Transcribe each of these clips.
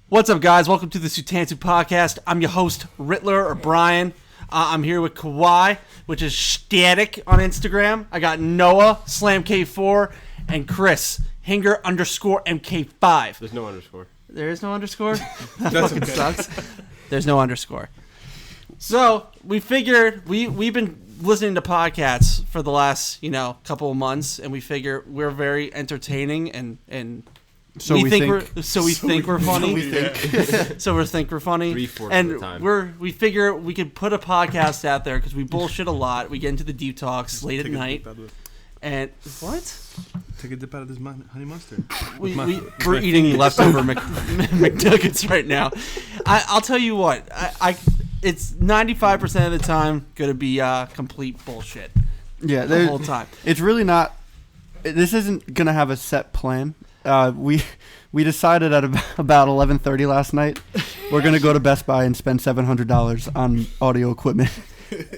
What's up, guys? Welcome to the Sutansu podcast. I'm your host, Rittler, or Brian. I'm here with Kawhi, which is static on Instagram. I got Noah, SlamK4, and Chris, Hinger_MK5. There's no underscore. There is no underscore? That fucking sucks. There's no underscore. So, we figured, we've been listening to podcasts for the last, couple of months, and we figure we're very entertaining and So we think we're funny. So we think we're funny. 3/4 and of the time. we figure we could put a podcast out there because we bullshit a lot. We get into the deep talks late at night. And what? Take a dip out of this honey mustard. We're eating leftover McNuggets right now. I'll tell you what. It's 95% of the time going to be complete bullshit. Yeah, the whole time. It's really not. This isn't going to have a set plan. We decided at about 11:30 last night we're going to go to Best Buy and spend $700 on audio equipment.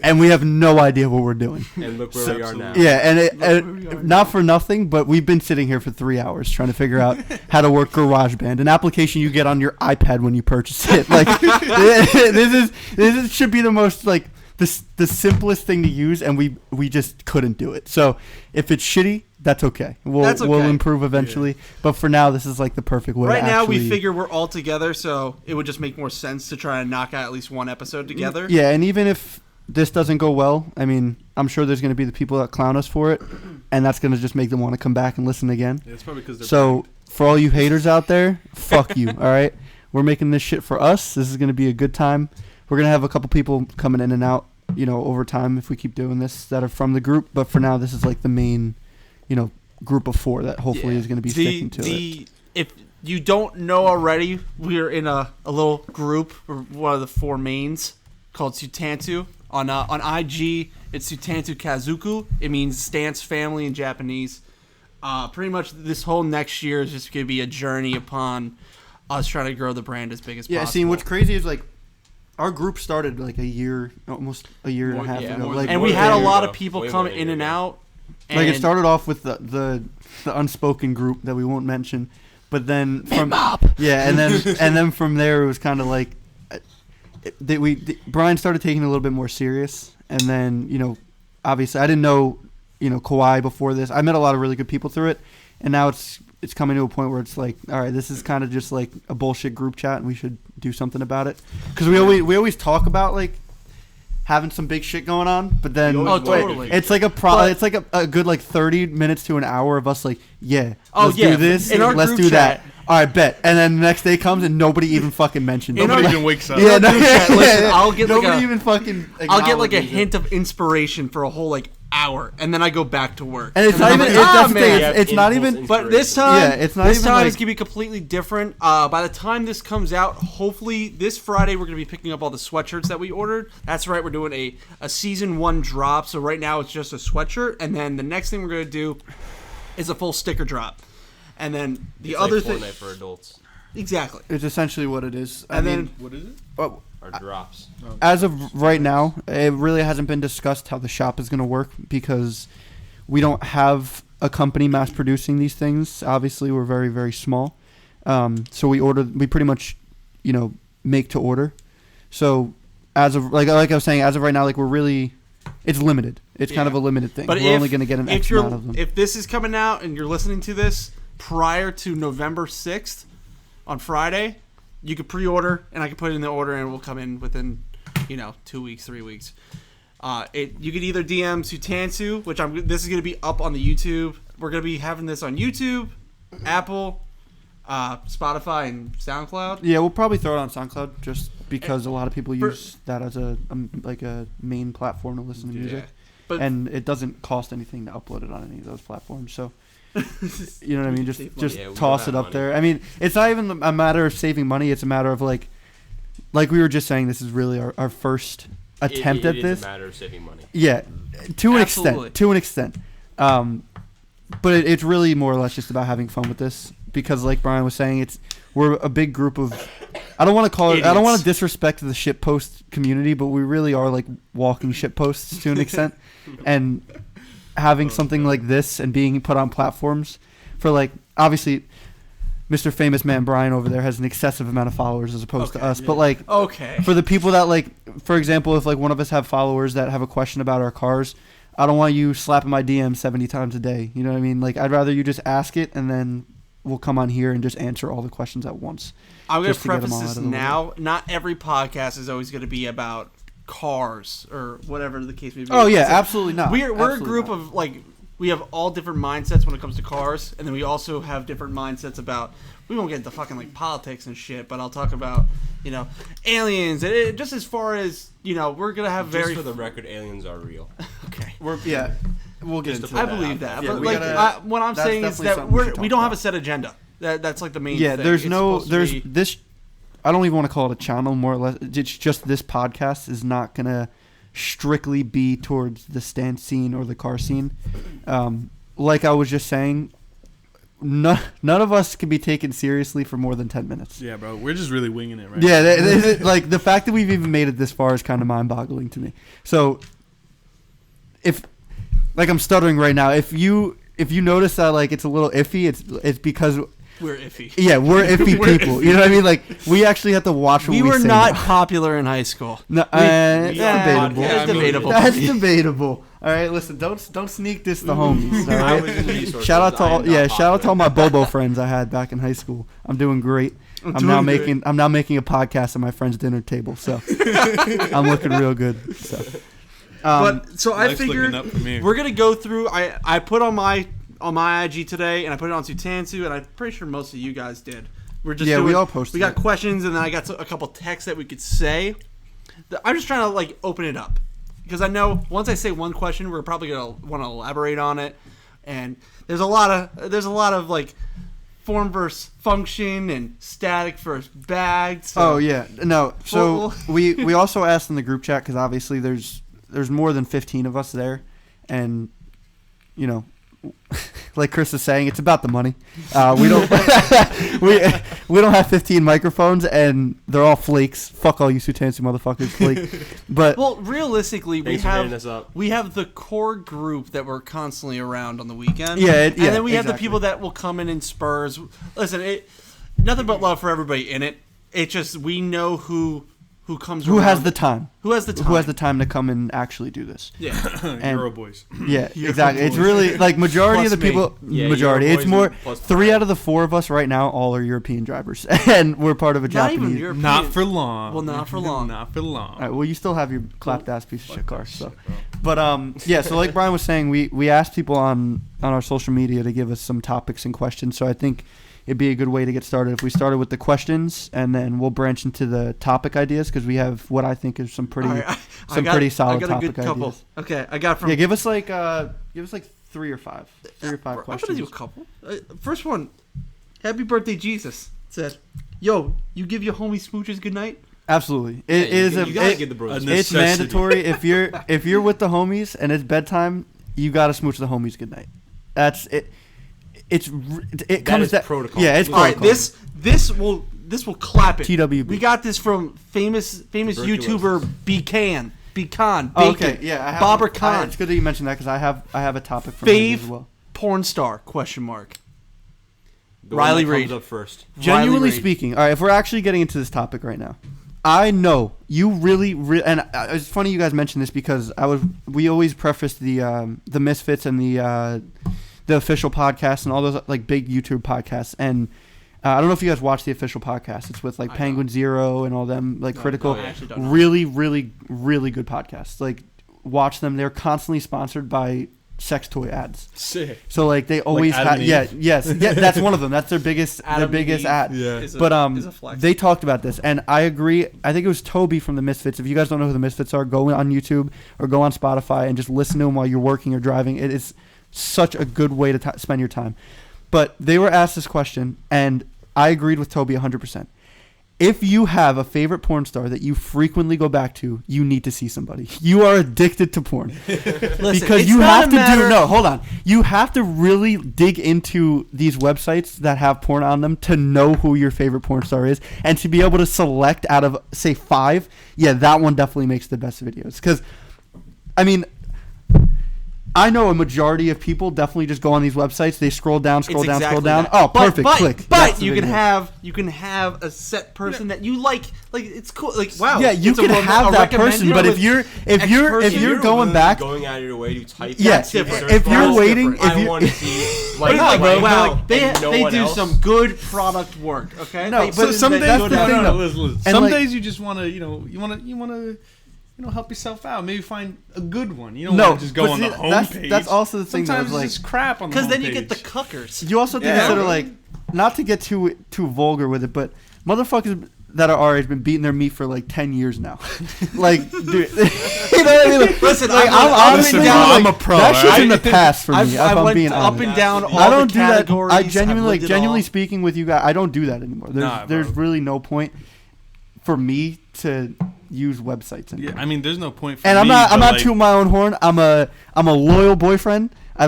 And we have no idea what we're doing. And look where we are now. Yeah, and not for nothing, but we've been sitting here for 3 hours trying to figure out how to work GarageBand, an application you get on your iPad when you purchase it. Like this should be the most the simplest thing to use, and we just couldn't do it. So if it's shitty, that's okay. We'll improve eventually. Yeah. But for now, this is like the perfect way. Right now, we figure we're all together, so it would just make more sense to try and knock out at least one episode together. Yeah, and even if this doesn't go well, I mean, I'm sure there's going to be the people that clown us for it, and that's going to just make them want to come back and listen again. Yeah, it's probably because they're so for all you haters out there, fuck you, all right? We're making this shit for us. This is going to be a good time. We're going to have a couple people coming in and out, over time if we keep doing this that are from the group. But for now, this is like the main, group of 4 that hopefully is going to be sticking to it. If you don't know already, we're in a little group, one of the 4 mains, called Sutansu. On IG, it's Sutansu Kazuku. It means stance family in Japanese. Pretty much this whole next year is just going to be a journey upon us trying to grow the brand as big as possible. Yeah, see, what's crazy is our group started almost a year and a half ago. And we had a lot of people come in and out. It started off with the unspoken group that we won't mention, but then from and then from there it was kind of like Brian started taking it a little bit more serious, and then obviously I didn't know Kawhi before this. I met a lot of really good people through it, and now it's coming to a point where it's like, all right, this is kind of just like a bullshit group chat, and we should do something about it because we always talk about like having some big shit going on, but then totally. It's like it's like a good 30 minutes to an hour of us like, let's do this, let's do that. All right, bet. And then the next day comes and nobody even fucking mentions it. Nobody even wakes up. Yeah, listen, I'll get I'll get like a hint of inspiration for a whole hour, and then I go back to work. And it's not even. It's not even. But this time, it's not this even time it's gonna be completely different. By the time this comes out, hopefully this Friday we're gonna be picking up all the sweatshirts that we ordered. That's right, we're doing a season 1 drop. So right now it's just a sweatshirt, and then the next thing we're gonna do is a full sticker drop. And then the other thing for adults. Exactly. It's essentially what it is. Then what is it? Or drops. As of right now, it really hasn't been discussed how the shop is going to work because we don't have a company mass producing these things. Obviously, we're very, very small. So we pretty much, make to order. So as of like I was saying, as of right now, it's limited. It's kind of a limited thing. But we're only going to get an X amount of them. If this is coming out and you're listening to this prior to November 6th on Friday, you could pre-order, and I can put it in the order, and it will come in within, 2 weeks, 3 weeks. You could either DM Sutansu, which this is going to be up on the YouTube. We're going to be having this on YouTube, Apple, Spotify, and SoundCloud. Yeah, we'll probably throw it on SoundCloud just because a lot of people use that as a main platform to listen to music. And it doesn't cost anything to upload it on any of those platforms, so you know what I mean? Just toss it up there. I mean, it's not even a matter of saving money. It's a matter of like we were just saying, this is really our first attempt at this. It's a matter of saving money. Yeah, to an extent. But it's really more or less just about having fun with this because, like Brian was saying, we're a big group of. I don't want to call it. Idiots. I don't want to disrespect the shitpost community, but we really are like walking shitposts to an extent, and having something like this and being put on platforms for obviously Mr. Famous Man Brian over there has an excessive amount of followers as opposed to us. Yeah. But like, Okay. for the people that like, for example, if like one of us have followers that have a question about our cars, I don't want you slapping my DM 70 times a day. You know what I mean? Like, I'd rather you just ask it and then we'll come on here and just answer all the questions at once. I'm going just to to get them preface all this out of the way. now. Not every podcast is always going to be about cars or whatever the case may be. Oh yeah, It's- absolutely not. We're a Absolutely group not. of like, we have all different mindsets when it comes to cars, and then we also have different mindsets about. We won't get into fucking like politics and shit, but I'll talk about aliens. And just as far as we're gonna have Just very. for the record, aliens are real. Okay. Yeah, we'll get Just into to that. I put believe that that, out there. but Yeah, like we gotta- what I'm that's saying is definitely that something we should we talk don't have about. a set agenda. That's like the main. Yeah, thing. there's It's no, supposed to there's be- this. I don't even want to call it a channel. More or less, it's just this podcast is not gonna strictly be towards the stand scene or the car scene. Like I was just saying, none of us can be taken seriously for more than 10 minutes. Yeah, bro. We're just really winging it, right? Yeah, like the fact that we've even made it this far is kind of mind-boggling to me. So, if like I'm stuttering right now, if you notice that like it's a little iffy, it's because we're iffy. yeah, we're iffy We're people. iffy. You know what I mean? Like we actually have to watch what we We were say not now. popular in high school. No, we it's are debatable. podcast. That's I mean, debatable. That's debatable. All right, listen, don't sneak this to homies. All I right? was in resources. Shout out to I am all, not yeah, shout out to all my popular. Bobo friends I had back in high school. I'm doing great. I'm doing now great. making a podcast at my friend's dinner table, so I'm looking real good. So, But so I Life's figured looking up for me. we're gonna go through. I put on my IG today, and I put it on Sutansu, and I'm pretty sure most of you guys did. We're just Yeah, we doing- all posted We got it. questions, and then I got a couple texts that we could say. I'm just trying to like open it up because I know once I say one question, we're probably gonna want to elaborate on it, and there's a lot of like form versus function and static versus bagged. So. oh yeah, no. So Well- we also asked in the group chat because obviously there's more than 15 of us there, and like Chris is saying, it's about the money. We don't we don't have 15 microphones, and they're all flakes. Fuck all you Sutansu motherfuckers, flake. But Well, realistically, Thanks for hitting us up. we have the core group that we're constantly around on the weekend. Yeah, and then we have the exactly. people that will come in spurs. Listen, nothing but love for everybody in it. It's just we know who comes. who around. has the time? Who has the time? Who has the time to come and actually do this? Yeah. and- Euro boys. Yeah, Euro exactly. It's boys. really like majority Plus of the me. people. Yeah, majority. Euro It's boys more and plus 3 Brian. out of the 4 of us right now all are European drivers, and we're part of a Not even Japanese. European. Not for long. Well, not for long. Not for long. All right, well, you still have your clapped ass piece of shit car. So, Shit, bro. but yeah. So like Brian was saying, we asked people on our social media to give us some topics and questions. So I think it'd be a good way to get started if we started with the questions, and then we'll branch into the topic ideas because we have what I think is some pretty All right, pretty solid I got a topic good couple. ideas. Okay, I got from. Yeah, give us like 3 or 5 I'm gonna questions. do a couple. First one. Happy birthday, Jesus. It said, "Yo, you give your homie smooches good night." Absolutely, Yeah, it is you gotta it- give the bros. a it's necessity. mandatory if you're with the homies and it's bedtime, you gotta smooch the homies goodnight. That's it. It comes is that protocol. Yeah, it's All right, protocol. this will clap it. TWB. We got this from famous Tuberculosis. YouTuber Becan. Bacon. Oh, okay, yeah, I have, Bobber Khan. It's good that you mentioned that because I have a topic for him as Fave well. porn star? Question mark. The one Riley that Reid. comes up first. Genuinely Riley Reid. speaking, all right, if we're actually getting into this topic right now, I know you really, and it's funny you guys mentioned this because we always preface the Misfits and the official podcast and all those like big YouTube podcasts, and I don't know if you guys watch the official podcast. It's with like I Penguin don't. Zero and all them like No, critical, no, I actually don't know. really, really, really good podcasts. Like watch them; they're constantly sponsored by sex toy ads. Sick. So like they always Adam have, and yeah, Eve? yes, yeah, that's one of them. That's their biggest Adam and Eve. ad. Yeah. Is a- But is a flex. they talked about this, and I agree. I think it was Toby from the Misfits. If you guys don't know who the Misfits are, go on YouTube or go on Spotify and just listen to them while you're working or driving. It is such a good way to spend your time. But they were asked this question, and I agreed with Toby 100%. If you have a favorite porn star that you frequently go back to, you need to see somebody. You are addicted to porn. Listen, Because it's you not have a to matter- no, hold on. You have to really dig into these websites that have porn on them to know who your favorite porn star is and to be able to select out of, say, 5. Yeah, that one definitely makes the best videos. Because, I mean, I know a majority of people definitely just go on these websites. They scroll down, scroll down. That. Oh, perfect. Click. But you can have a set person that you like. Like it's cool. Like wow. Yeah, you can have that person. But if you're going back, going out of your way to type. Yeah, if you're waiting, I want to see. Wow, they do some good product work. Okay. No, but some days that's the thing though. Some days you just want to help yourself out. Maybe find a good one. You don't want to just go on the homepage. That's also the thing. Sometimes it's just crap on the homepage. Because then you get the cuckers. You also consider like, not to get too vulgar with it, but motherfuckers that are our age been beating their meat for like 10 years now. Like, dude, you know what I mean? Like, listen, I'm a pro. That shit's in the past for me. I went being up honest. and down all I don't the do that. categories. I genuinely speaking with you guys, I don't do that anymore. There's really no point for me to use websites anymore. Yeah, I mean, there's no point for and me. I'm not tooting my own horn. I'm a loyal boyfriend. I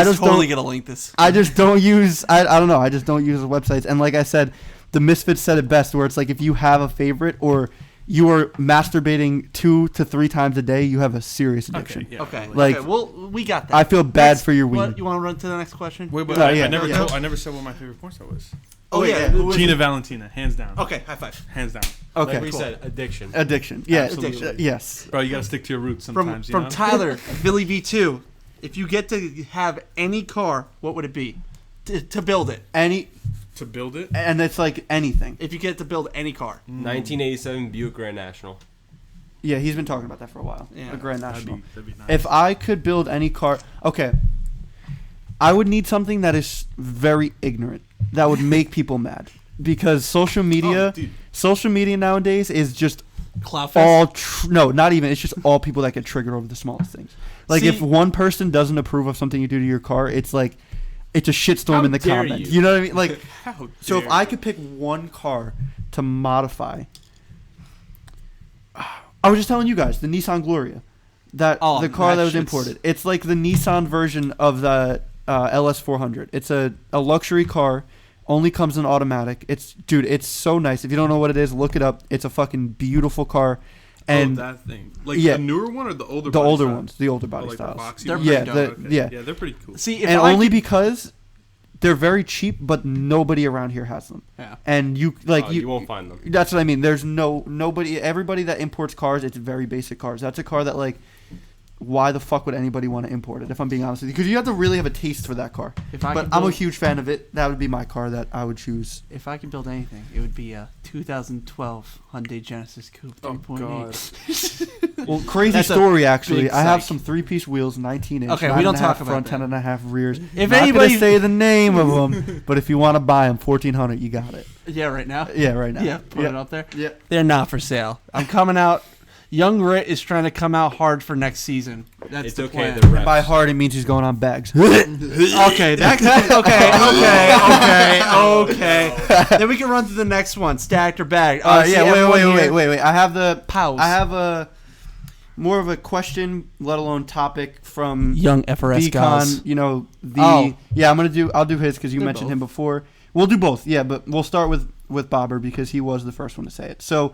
just totally gonna link this. I just don't use. I don't know. I just don't use the websites. And like I said, the Misfits said it best, where it's like if you have a favorite or you are masturbating 2 to 3 times a day, you have a serious addiction. Okay. Like, well, we got that. I feel bad for your weed. What, you want to run to the next question? Wait, but I never said what my favorite porn star was. Oh yeah, Gina Valentina, hands down. Okay, high five. Hands down. Okay, like we said, addiction. Yeah, Absolutely. Yes. Bro, you gotta stick to your roots sometimes. From Tyler, Billy V2. If you get to have any car, what would it be? To build it. To build it? And it's like anything. If you get to build any car. 1987 Buick Grand National. Yeah, he's been talking about that for a while. Yeah. A Grand National. That'd be nice. If I could build any car, okay, I would need something that is very ignorant, that would make people mad, because social media nowadays is just Cloudfest? no, not even. It's just all people that get triggered over the smallest things. Like, if one person doesn't approve of something you do to your car, it's like it's a shitstorm in the comments. You know what I mean? Like, so if I could pick one car to modify, I was just telling you guys the Nissan Gloria, the car that was imported. It's like the Nissan version of the LS400. It's a luxury car. Only comes in automatic. It's so nice. If you don't know what it is, look it up. It's a fucking beautiful car. And that thing, like the newer one or the older? The body older styles? ones, the older body like styles. They're they're pretty cool. See, because they're very cheap, but nobody around here has them. Yeah. And you won't find them. That's what I mean. There's nobody. Everybody that imports cars, it's very basic cars. That's a car that, like, why the fuck would anybody want to import it, if I'm being honest with you? Because you have to really have a taste for that car. I'm a huge fan of it. That would be my car that I would choose. If I could build anything, it would be a 2012 Hyundai Genesis Coupe 3.8. Well, crazy story, actually. I have some 3-piece wheels, 19-inch. Okay, we don't talk about front, that. 10.5 rears. If Not anybody gonna say the name of them, but if you want to buy them, $1,400, you got it. Yeah, right now. Yeah, right now. Yeah, put it up there. Yeah, they're not for sale. I'm coming out. Young Rit is trying to come out hard for next season. That's the plan. The by hard, it means he's going on bags. Okay. Then we can run to the next one. Stacked or bagged. Wait. I have the pause. I have a more of a question, let alone topic from Young FRS guys. Beacon. You know I'll do his because you mentioned him before. We'll do both. Yeah, but we'll start with Bobber because he was the first one to say it. So.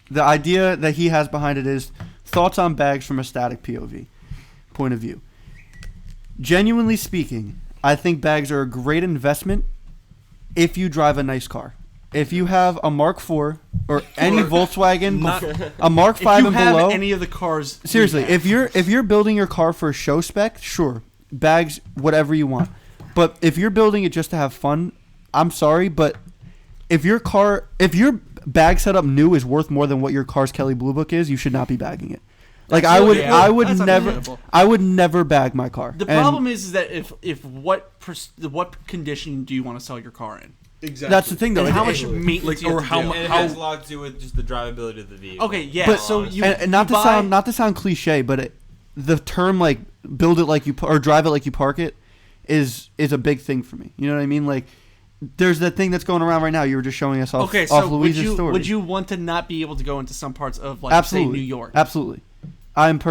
The idea that he has behind it is thoughts on bags from a static POV point of view. Genuinely speaking, I think bags are a great investment if you drive a nice car. If you have a Mark IV or any Volkswagen, a Mark V and below. If you have any of the cars. Seriously, if you're building your car for a show spec, sure, bags, whatever you want. But if you're building it just to have fun, I'm sorry, but if your bag setup new is worth more than what your car's Kelly Blue Book is, you should not be bagging it. Like, I would never bag my car. The problem is that if what condition do you want to sell your car in? Exactly. That's the thing, though. And how much maintenance it has a lot to do with just the drivability of the vehicle. Okay, yeah. But, so not to sound cliche, but the term like build it like you or drive it like you park it is a big thing for me. You know what I mean? Like. There's that thing that's going around right now. You were just showing us off Louise's story. Would you want to not be able to go into some parts of, like, say, New York? Absolutely. I'm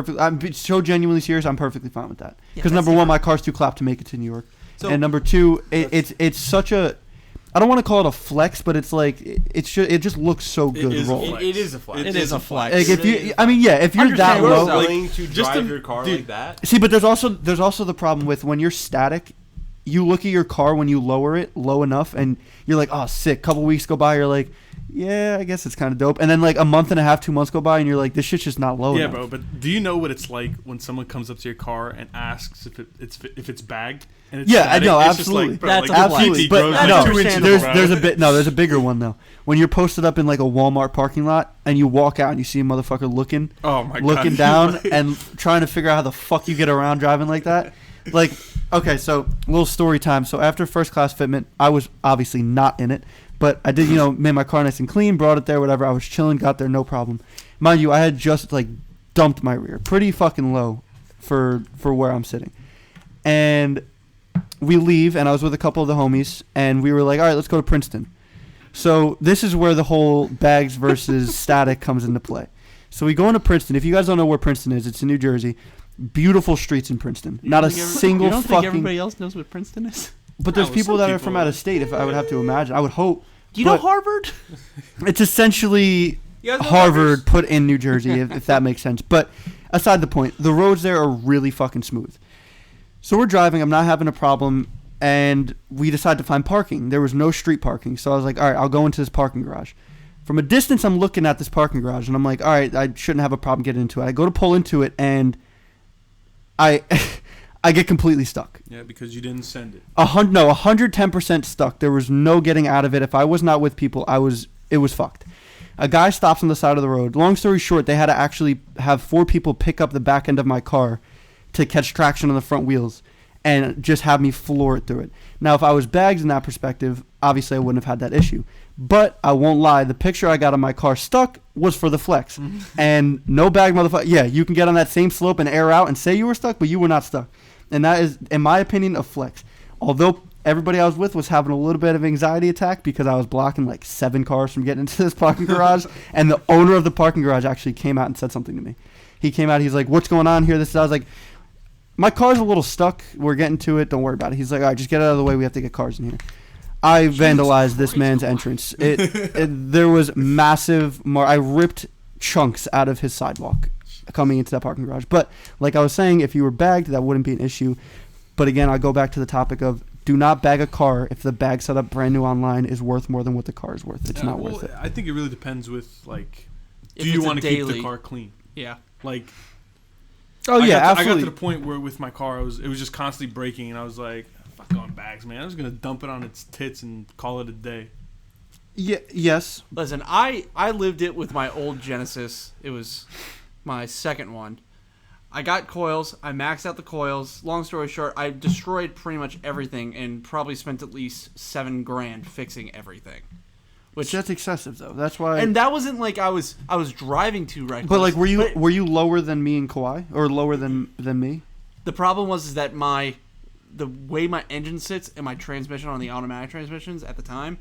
so genuinely serious. I'm perfectly fine with that. Because number one, my car's too clapped to make it to New York, and number two, it's such a I don't want to call it a flex, but it's like it just looks so good. It is a flex. It is a flex. Like if you, I mean, yeah, if you're that You're low, willing to drive your car like that. See, but there's also the problem with when you're static. You look at your car when you lower it low enough, and you're like, oh, sick. Couple weeks go by, you're like, yeah, I guess it's kind of dope. And then like a month and a half, 2 months go by, and you're like, this shit's just not low enough. Yeah, bro. But do you know what it's like when someone comes up to your car and asks if it's bagged? And it's I know, it's absolutely. Just like, bro, That's like, absolutely. But like no, 2 inches, there's a bigger one though. When you're posted up in like a Walmart parking lot and you walk out and you see a motherfucker looking down and trying to figure out how the fuck you get around driving like that. Like, okay, so little story time. So after first class fitment, I was obviously not in it, but I did, made my car nice and clean, brought it there, whatever. I was chilling, got there, no problem. Mind you, I had just like dumped my rear, pretty fucking low for where I'm sitting, and we leave, and I was with a couple of the homies, and we were like, all right, let's go to Princeton. So this is where the whole bags versus static comes into play. So we go into Princeton. If you guys don't know where Princeton is, it's in New Jersey. Beautiful streets in Princeton. Not a single you don't fucking. Think everybody else knows what Princeton is? But there's people that are from out of state. If I would have to imagine, I would hope. Do you know Harvard? It's essentially Harvard put in New Jersey, if that makes sense. But aside the point, the roads there are really fucking smooth. So we're driving. I'm not having a problem, and we decide to find parking. There was no street parking, so I was like, all right, I'll go into this parking garage. From a distance, I'm looking at this parking garage, and I'm like, all right, I shouldn't have a problem getting into it. I go to pull into it, and I get completely stuck. Yeah, because you didn't send it. 110% stuck. There was no getting out of it. If I was not with people, it was fucked. A guy stops on the side of the road. Long story short, they had to actually have 4 people pick up the back end of my car to catch traction on the front wheels and just have me floor it through it. Now, if I was bagged in that perspective, obviously I wouldn't have had that issue. But I won't lie, the picture I got of my car stuck was for the flex. And no bag motherfucker. Yeah, you can get on that same slope and air out and say you were stuck, but you were not stuck. And that is, in my opinion, a flex. Although everybody I was with was having a little bit of anxiety attack because I was blocking like 7 cars from getting into this parking garage. And the owner of the parking garage actually came out and said something to me. He came out, he's like, what's going on here? I was like, my car's a little stuck. We're getting to it. Don't worry about it. He's like, all right, just get out of the way. We have to get cars in here. I vandalized this man's entrance. There was massive. I ripped chunks out of his sidewalk coming into that parking garage. But like I was saying, if you were bagged, that wouldn't be an issue. But again, I go back to the topic of do not bag a car if the bag set up brand new online is worth more than what the car is worth. It's not worth it. I think it really depends with like, If do you it's want to keep daily- the car clean? Yeah. Like, Oh yeah, I absolutely. got to the point where with my car, it was just constantly breaking, and I was like, "Fuck on bags, man! I'm just gonna dump it on its tits and call it a day." Yeah. Yes. Listen, I lived it with my old Genesis. It was my second one. I got coils. I maxed out the coils. Long story short, I destroyed pretty much everything and probably spent at least $7,000 fixing everything. Which that's excessive though. That's why. And that wasn't like I was driving too reckless. But like, were you lower than me and Kawhi, or lower than me? The problem was that the way my engine sits and my transmission on the automatic transmissions at the time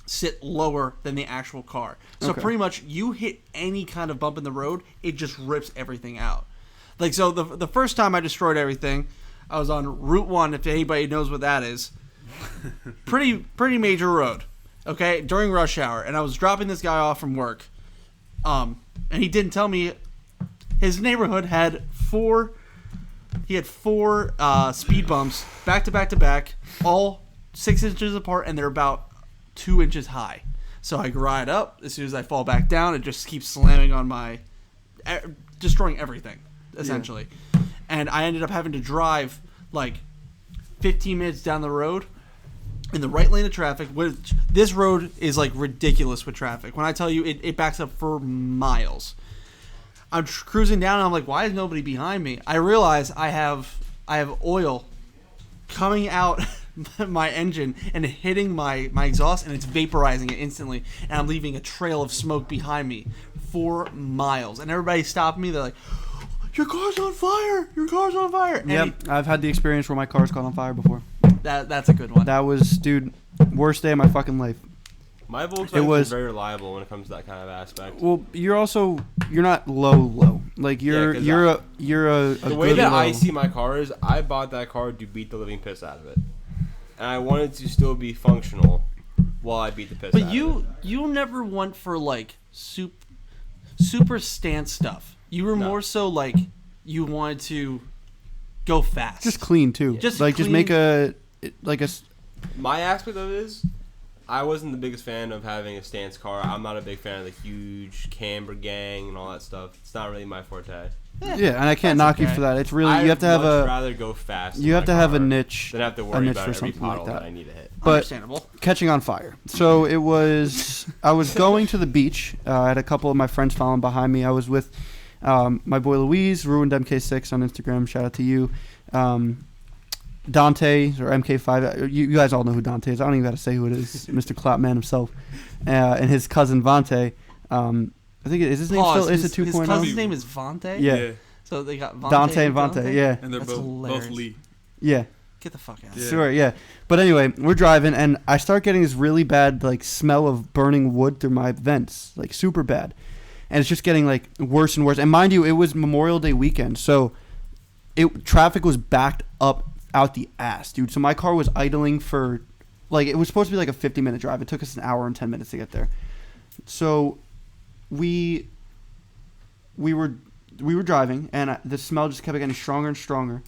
sit lower than the actual car. So pretty much you hit any kind of bump in the road, it just rips everything out. Like, so the first time I destroyed everything, I was on Route 1, if anybody knows what that is. Pretty major road. Okay, during rush hour, and I was dropping this guy off from work, and he didn't tell me his neighborhood had four speed bumps back to back to back, all 6 inches apart, and they're about 2 inches high. So I ride up. As soon as I fall back down, it just keeps slamming on destroying everything essentially. Yeah. And I ended up having to drive like 15 minutes down the road in the right lane of traffic, which this road is like ridiculous with traffic. When I tell you it backs up for miles. I'm cruising down and I'm like, why is nobody behind me? I realize I have oil coming out my engine and hitting my exhaust, and it's vaporizing it instantly, and I'm leaving a trail of smoke behind me for miles. And everybody stopped me. They're like, your car's on fire! Your car's on fire! Yep, I've had the experience where my car's caught on fire before. That's a good one. That was, dude, worst day of my fucking life. My Volkswagen is very reliable when it comes to that kind of aspect. Well, you're not low. Like you're a the way good that low. I see my car is, I bought that car to beat the living piss out of it, and I wanted to still be functional. while I beat the piss But out of you never went for like super stance stuff. You were more so like you wanted to go fast, just clean too. Just make a. My aspect of it is, I wasn't the biggest fan of having a stance car. I'm not a big fan of the huge camber gang and all that stuff. It's not really my forte. Yeah, and I can't knock you for that. It's really you have to have I'd rather go fast. You have to have a niche. Than have to worry about for every something puddle like that I need to hit. But understandable. Catching on fire. So it was. I was going to the beach. I had a couple of my friends following behind me. I was with my boy Louise, Ruined MK6 on Instagram. Shout out to you. Dante or MK5. You guys all know who Dante is. I don't even got to say who it is. Mr. Clapman himself, and his cousin Vante. I think is his name still is it 2.0? His cousin's name is Vante. Yeah. So they got Vante Dante and Vante. Yeah. And they're both Lee. Yeah. Get the fuck out. Yeah. Sure. Yeah. But anyway, we're driving, and I start getting this really bad like smell of burning wood through my vents, like super bad, and it's just getting like worse and worse. And mind you, it was Memorial Day weekend, so traffic was backed up out the ass, dude. So my car was idling for like it was supposed to be like a 50-minute drive. It took us an hour and 10 minutes to get there. So we were driving, and the smell just kept getting stronger and stronger.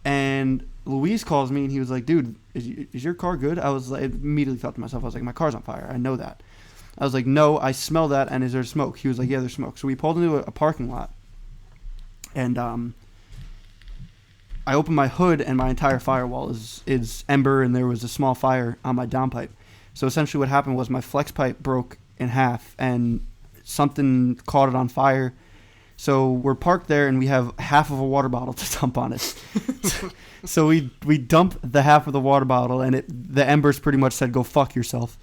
And Luis calls me, and he was like, "Dude, is your car good?" I immediately thought to myself, I was like, "My car's on fire. I know that." I was like, "No, I smell that. And is there smoke?" He was like, "Yeah, there's smoke." So we pulled into a parking lot, and I opened my hood, and my entire firewall is ember, and there was a small fire on my downpipe. So essentially, what happened was my flex pipe broke in half, and something caught it on fire. So we're parked there, and we have half of a water bottle to dump on it. So we dump the half of the water bottle, and the embers pretty much said, "Go fuck yourself."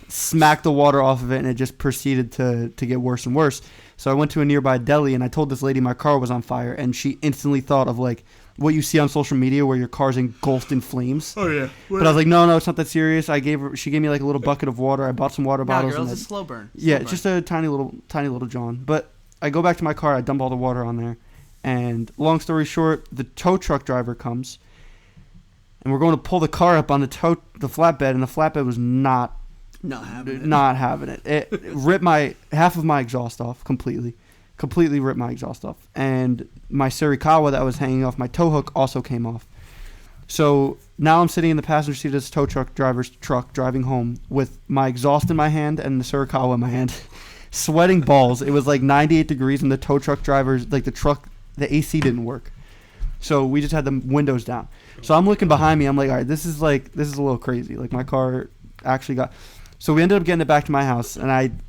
Smacked the water off of it, and it just proceeded to get worse and worse. So I went to a nearby deli, and I told this lady my car was on fire, and she instantly thought of like what you see on social media where your car's engulfed in flames. Oh yeah. But I was like, no, it's not that serious. She gave me like a little bucket of water. I bought some water bottles. Girl, it's a slow burn. Yeah, just a tiny little John. But I go back to my car. I dump all the water on there, and long story short, the tow truck driver comes, and we're going to pull the car up on the flatbed, and the flatbed was not having it. It ripped half of my exhaust off completely ripped my exhaust off, and my Surikawa that was hanging off my tow hook also came off. So now I'm sitting in the passenger seat of this tow truck driver's truck driving home with my exhaust in my hand and the Surikawa in my hand, sweating balls. It was like 98 degrees, and the tow truck driver's the AC didn't work. So we just had the windows down. So I'm looking behind me. I'm like, all right, this is a little crazy. Like my car actually got. So we ended up getting it back to my house, and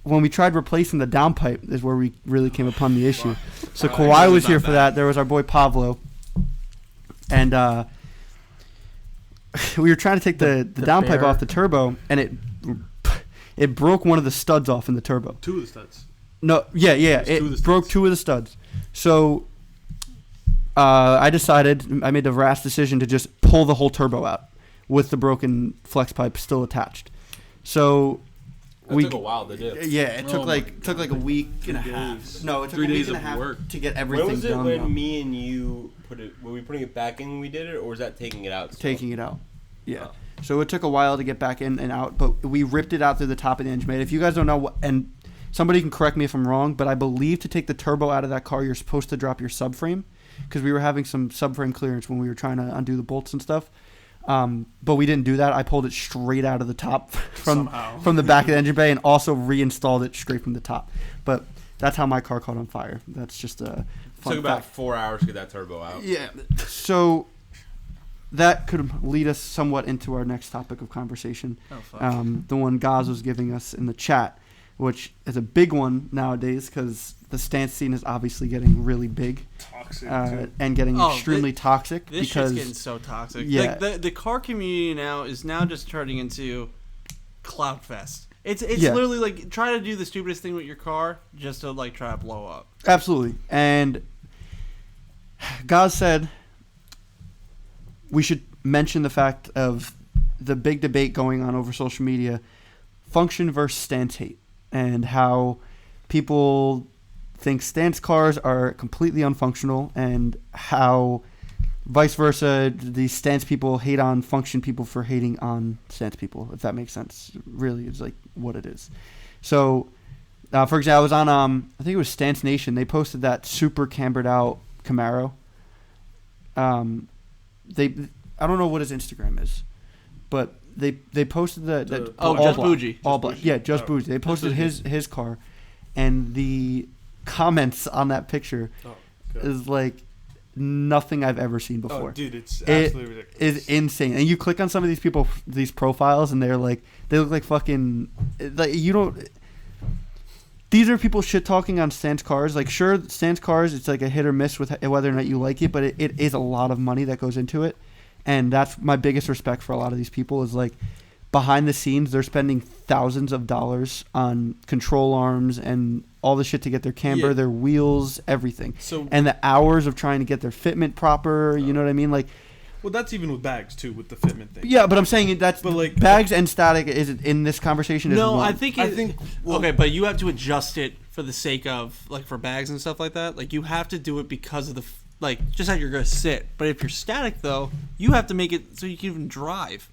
when we tried replacing the downpipe is where we really came upon the issue. So Kawhi was here for that. There was our boy Pablo, and we were trying to take the downpipe off the turbo, and it broke one of the studs off in the turbo. Two of the studs. No, yeah, it broke two of the studs. So I made the rash decision to just pull the whole turbo out with the broken flex pipe still attached. So it took a while to do. Yeah, it took like a week and a half. No, it took 3 a week days and a of half work to get everything done. Was it when me and you were we putting it back in when we did it, or was that taking it out? Taking it out. Yeah. Oh. So it took a while to get back in and out, but we ripped it out through the top of the engine bay. If you guys don't know, and somebody can correct me if I'm wrong, but I believe to take the turbo out of that car, you're supposed to drop your subframe, because we were having some subframe clearance when we were trying to undo the bolts and stuff. But we didn't do that. I pulled it straight out of the top from the back of the engine bay, and also reinstalled it straight from the top. But that's how my car caught on fire. That's just a fun It took about fact. 4 hours to get that turbo out. Yeah. So that could lead us somewhat into our next topic of conversation. Oh, fuck. The one Gaz was giving us in the chat, which is a big one nowadays because the stance scene is obviously getting really big. Toxic, and getting extremely toxic. This because shit's getting so toxic. Yeah. Like the car community now is just turning into cloud fest. It's literally like try to do the stupidest thing with your car just to like try to blow up. Absolutely. And Gaz said we should mention the fact of the big debate going on over social media, function versus stance hate, and how people think stance cars are completely unfunctional, and how vice versa, the stance people hate on function people for hating on stance people, if that makes sense. Really, it's like what it is. So, for example, I was on, I think it was Stance Nation. They posted that super cambered out Camaro. I don't know what his Instagram is, but they posted the all Just black. Bougie. All black. Yeah, Just Bougie. They posted his car, and the comments on that picture is like nothing I've ever seen before. Oh, dude, it's absolutely ridiculous. It's insane. And you click on some of these people, these profiles, and they're like, they look like fucking, like, you don't. These are people shit talking on stance cars. Like, sure, stance cars, it's like a hit or miss with whether or not you like it, but it is a lot of money that goes into it. And that's my biggest respect for a lot of these people is like, behind the scenes, they're spending thousands of dollars on control arms and all the shit to get their camber, their wheels, everything. And the hours of trying to get their fitment proper, you know what I mean? Like, well, that's even with bags too, with the fitment thing. yeah, but I'm saying that's like bags and static is in this conversation. No, one. I think okay, but you have to adjust it for the sake of like for bags and stuff like that. Like you have to do it because of the like just how you're gonna sit. But if you're static though, you have to make it so you can even drive.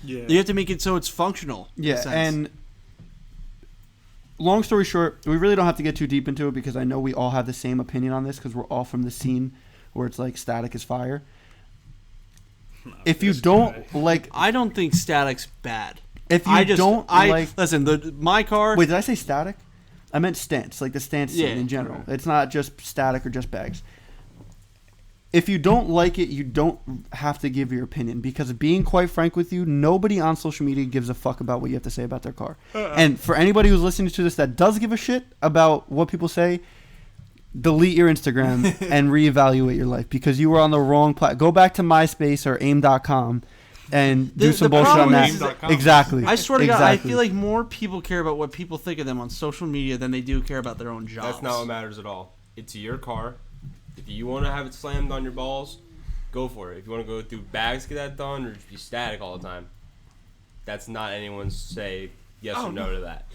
Yeah, you have to make it so it's functional. Yeah, and long story short, we really don't have to get too deep into it because I know we all have the same opinion on this because we're all from the scene where it's like static is fire. If you don't like, I don't think static's bad. If you listen, my car. Wait, did I say static? I meant stance, like the stance scene in general. Right. It's not just static or just bags. If you don't like it, you don't have to give your opinion because being quite frank with you, nobody on social media gives a fuck about what you have to say about their car. And for anybody who's listening to this that does give a shit about what people say, delete your Instagram and reevaluate your life because you were on the wrong platform. Go back to MySpace or AIM.com and do some bullshit on that. Exactly. I swear to God, I feel like more people care about what people think of them on social media than they do care about their own jobs. That's not what matters at all. It's your car. If you want to have it slammed on your balls, go for it. If you want to go through bags to get that done or just be static all the time, that's not anyone's say yes or no to that.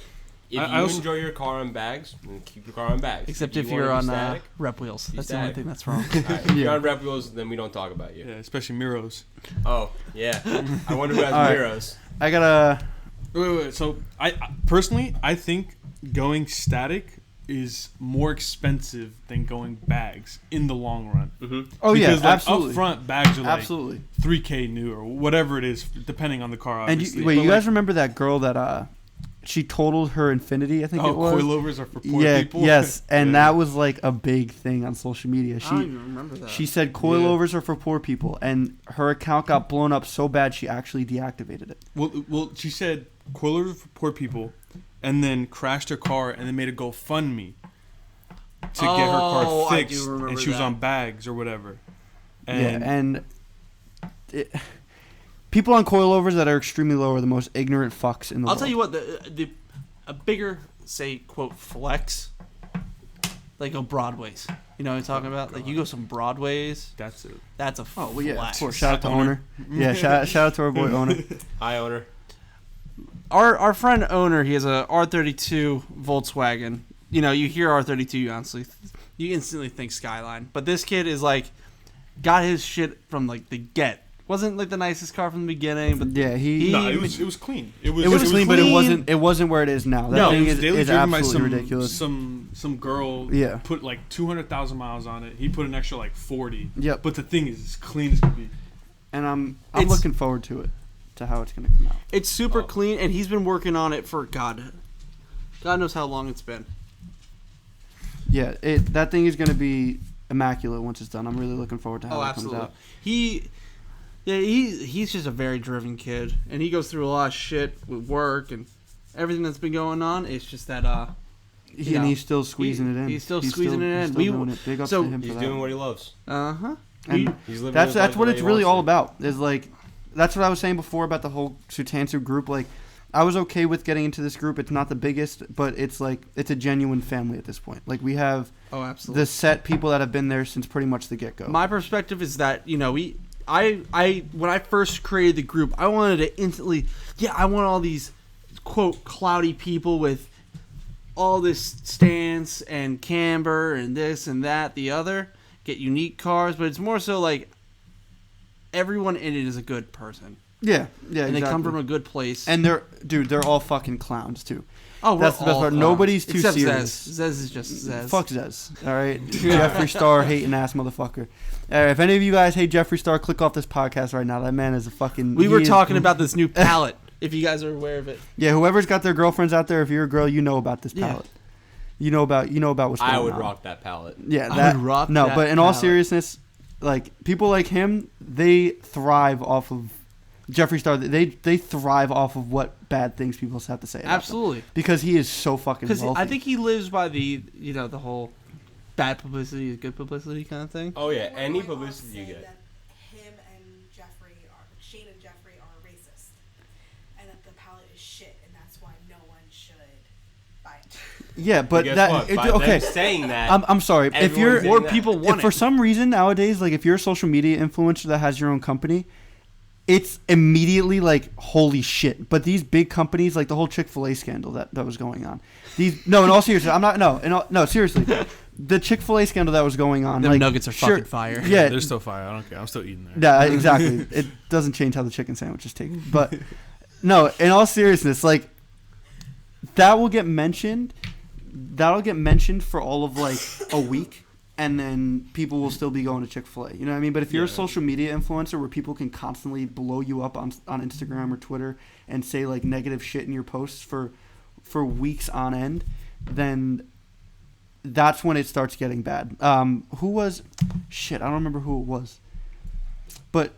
If you enjoy your car on bags, then keep your car on bags. Except if you're on rep wheels. That's the only thing that's wrong. Right, if you're on rep wheels, then we don't talk about you. Yeah, especially Miros. Oh, yeah. I wonder who has Miros. I gotta... Wait. So, I personally, I think going static is more expensive than going bags in the long run. Mm-hmm. Oh, because, yeah, absolutely. Up front, bags are like absolutely $3,000 new or whatever it is, depending on the car, obviously. And you guys remember that girl that she totaled her Infinity, I think it was? Coilovers are for poor people? Yes, and that was like a big thing on social media. I don't even remember that. She said coilovers are for poor people, and her account got blown up so bad she actually deactivated it. Well, she said coilovers are for poor people, and then crashed her car, and then made a GoFundMe to get her car fixed, and she was on bags or whatever. And people on coilovers that are extremely low are the most ignorant fucks in the world. I'll tell you what, a bigger, say, quote, flex, like go Broadways. You know what I'm talking about? Like you go some Broadways. That's it. That's a flex. Oh, well, yeah, of course. Shout out to Owner. Yeah, shout out to our boy Owner. Hi, Owner. Our friend Owner, he has a R32 Volkswagen. You know, you hear R32, you instantly think Skyline. But this kid is like, got his shit from like the get. Wasn't like the nicest car from the beginning, but yeah, it was clean. It was clean, but it wasn't where it is now. That thing is absolutely ridiculous. Some girl put like 200,000 miles on it. He put an extra like 40. Yep. But the thing is as clean as can be. And I'm looking forward to it, to how it's gonna come out. It's super clean, and he's been working on it for God knows how long it's been. Yeah, that thing is gonna be immaculate once it's done. I'm really looking forward to how it comes out. He's just a very driven kid, and he goes through a lot of shit with work and everything that's been going on. It's just that he's still squeezing it in. He's still squeezing it in. Big ups to him for he's that. doing what he loves. And He's living that's what it's really all about. Is like that's what I was saying before about the whole Sutansu group. Like I was okay with getting into this group. It's not the biggest, but it's like it's a genuine family at this point. Like we have the set people that have been there since pretty much the get go. My perspective is that when I first created the group, I wanted to instantly, I want all these, quote, cloudy people with all this stance and camber and this and that, the other, get unique cars, but it's more so like, everyone in it is a good person. Yeah, And exactly. they come from a good place. And they're all fucking clowns too. Oh, that's the best part. Clowns. Nobody's too Except serious. Zez. Zez is just Zez. Fuck Zez. All right, Jeffree Star hating ass motherfucker. If any of you guys hate Jeffree Star, click off this podcast right now. That man is a fucking. We were talking about this new palette. If you guys are aware of it. Yeah, whoever's got their girlfriends out there, if you're a girl, you know about this palette. You know about what's going on. I would rock that palette. Yeah, I would rock no, that but in all palette. seriousness, like people like him, they thrive off of Jeffree Star. They thrive off of what bad things people have to say about Absolutely. them. Because he is so fucking Because wealthy. I think he lives by the whole bad publicity is good publicity kind of thing. Oh yeah, People any going on publicity you saying get. that him and Shane and Jeffrey are racist, and that the palette is shit, and that's why no one should buy it. Yeah, but Guess that what? By okay. them saying that, I'm sorry. If everyone's you're saying More that. people if want for it. some reason nowadays, like if you're a social media influencer that has your own company, it's immediately like holy shit. But these big companies, like the whole Chick-fil-A scandal that was going on. In all seriousness, seriously, the Chick-fil-A scandal that was going on. Them like, nuggets are fucking fire. Yeah, They're still fire. I don't care. I'm still eating there. yeah, exactly. It doesn't change how the chicken sandwich is taken. But no, in all seriousness, like that will get mentioned. That'll get mentioned for all of like a week. And then people will still be going to Chick-fil-A. You know what I mean? But if you're a social media influencer where people can constantly blow you up on Instagram or Twitter and say like negative shit in your posts for weeks on end, then that's when it starts getting bad. Who was... Shit, I don't remember who it was. But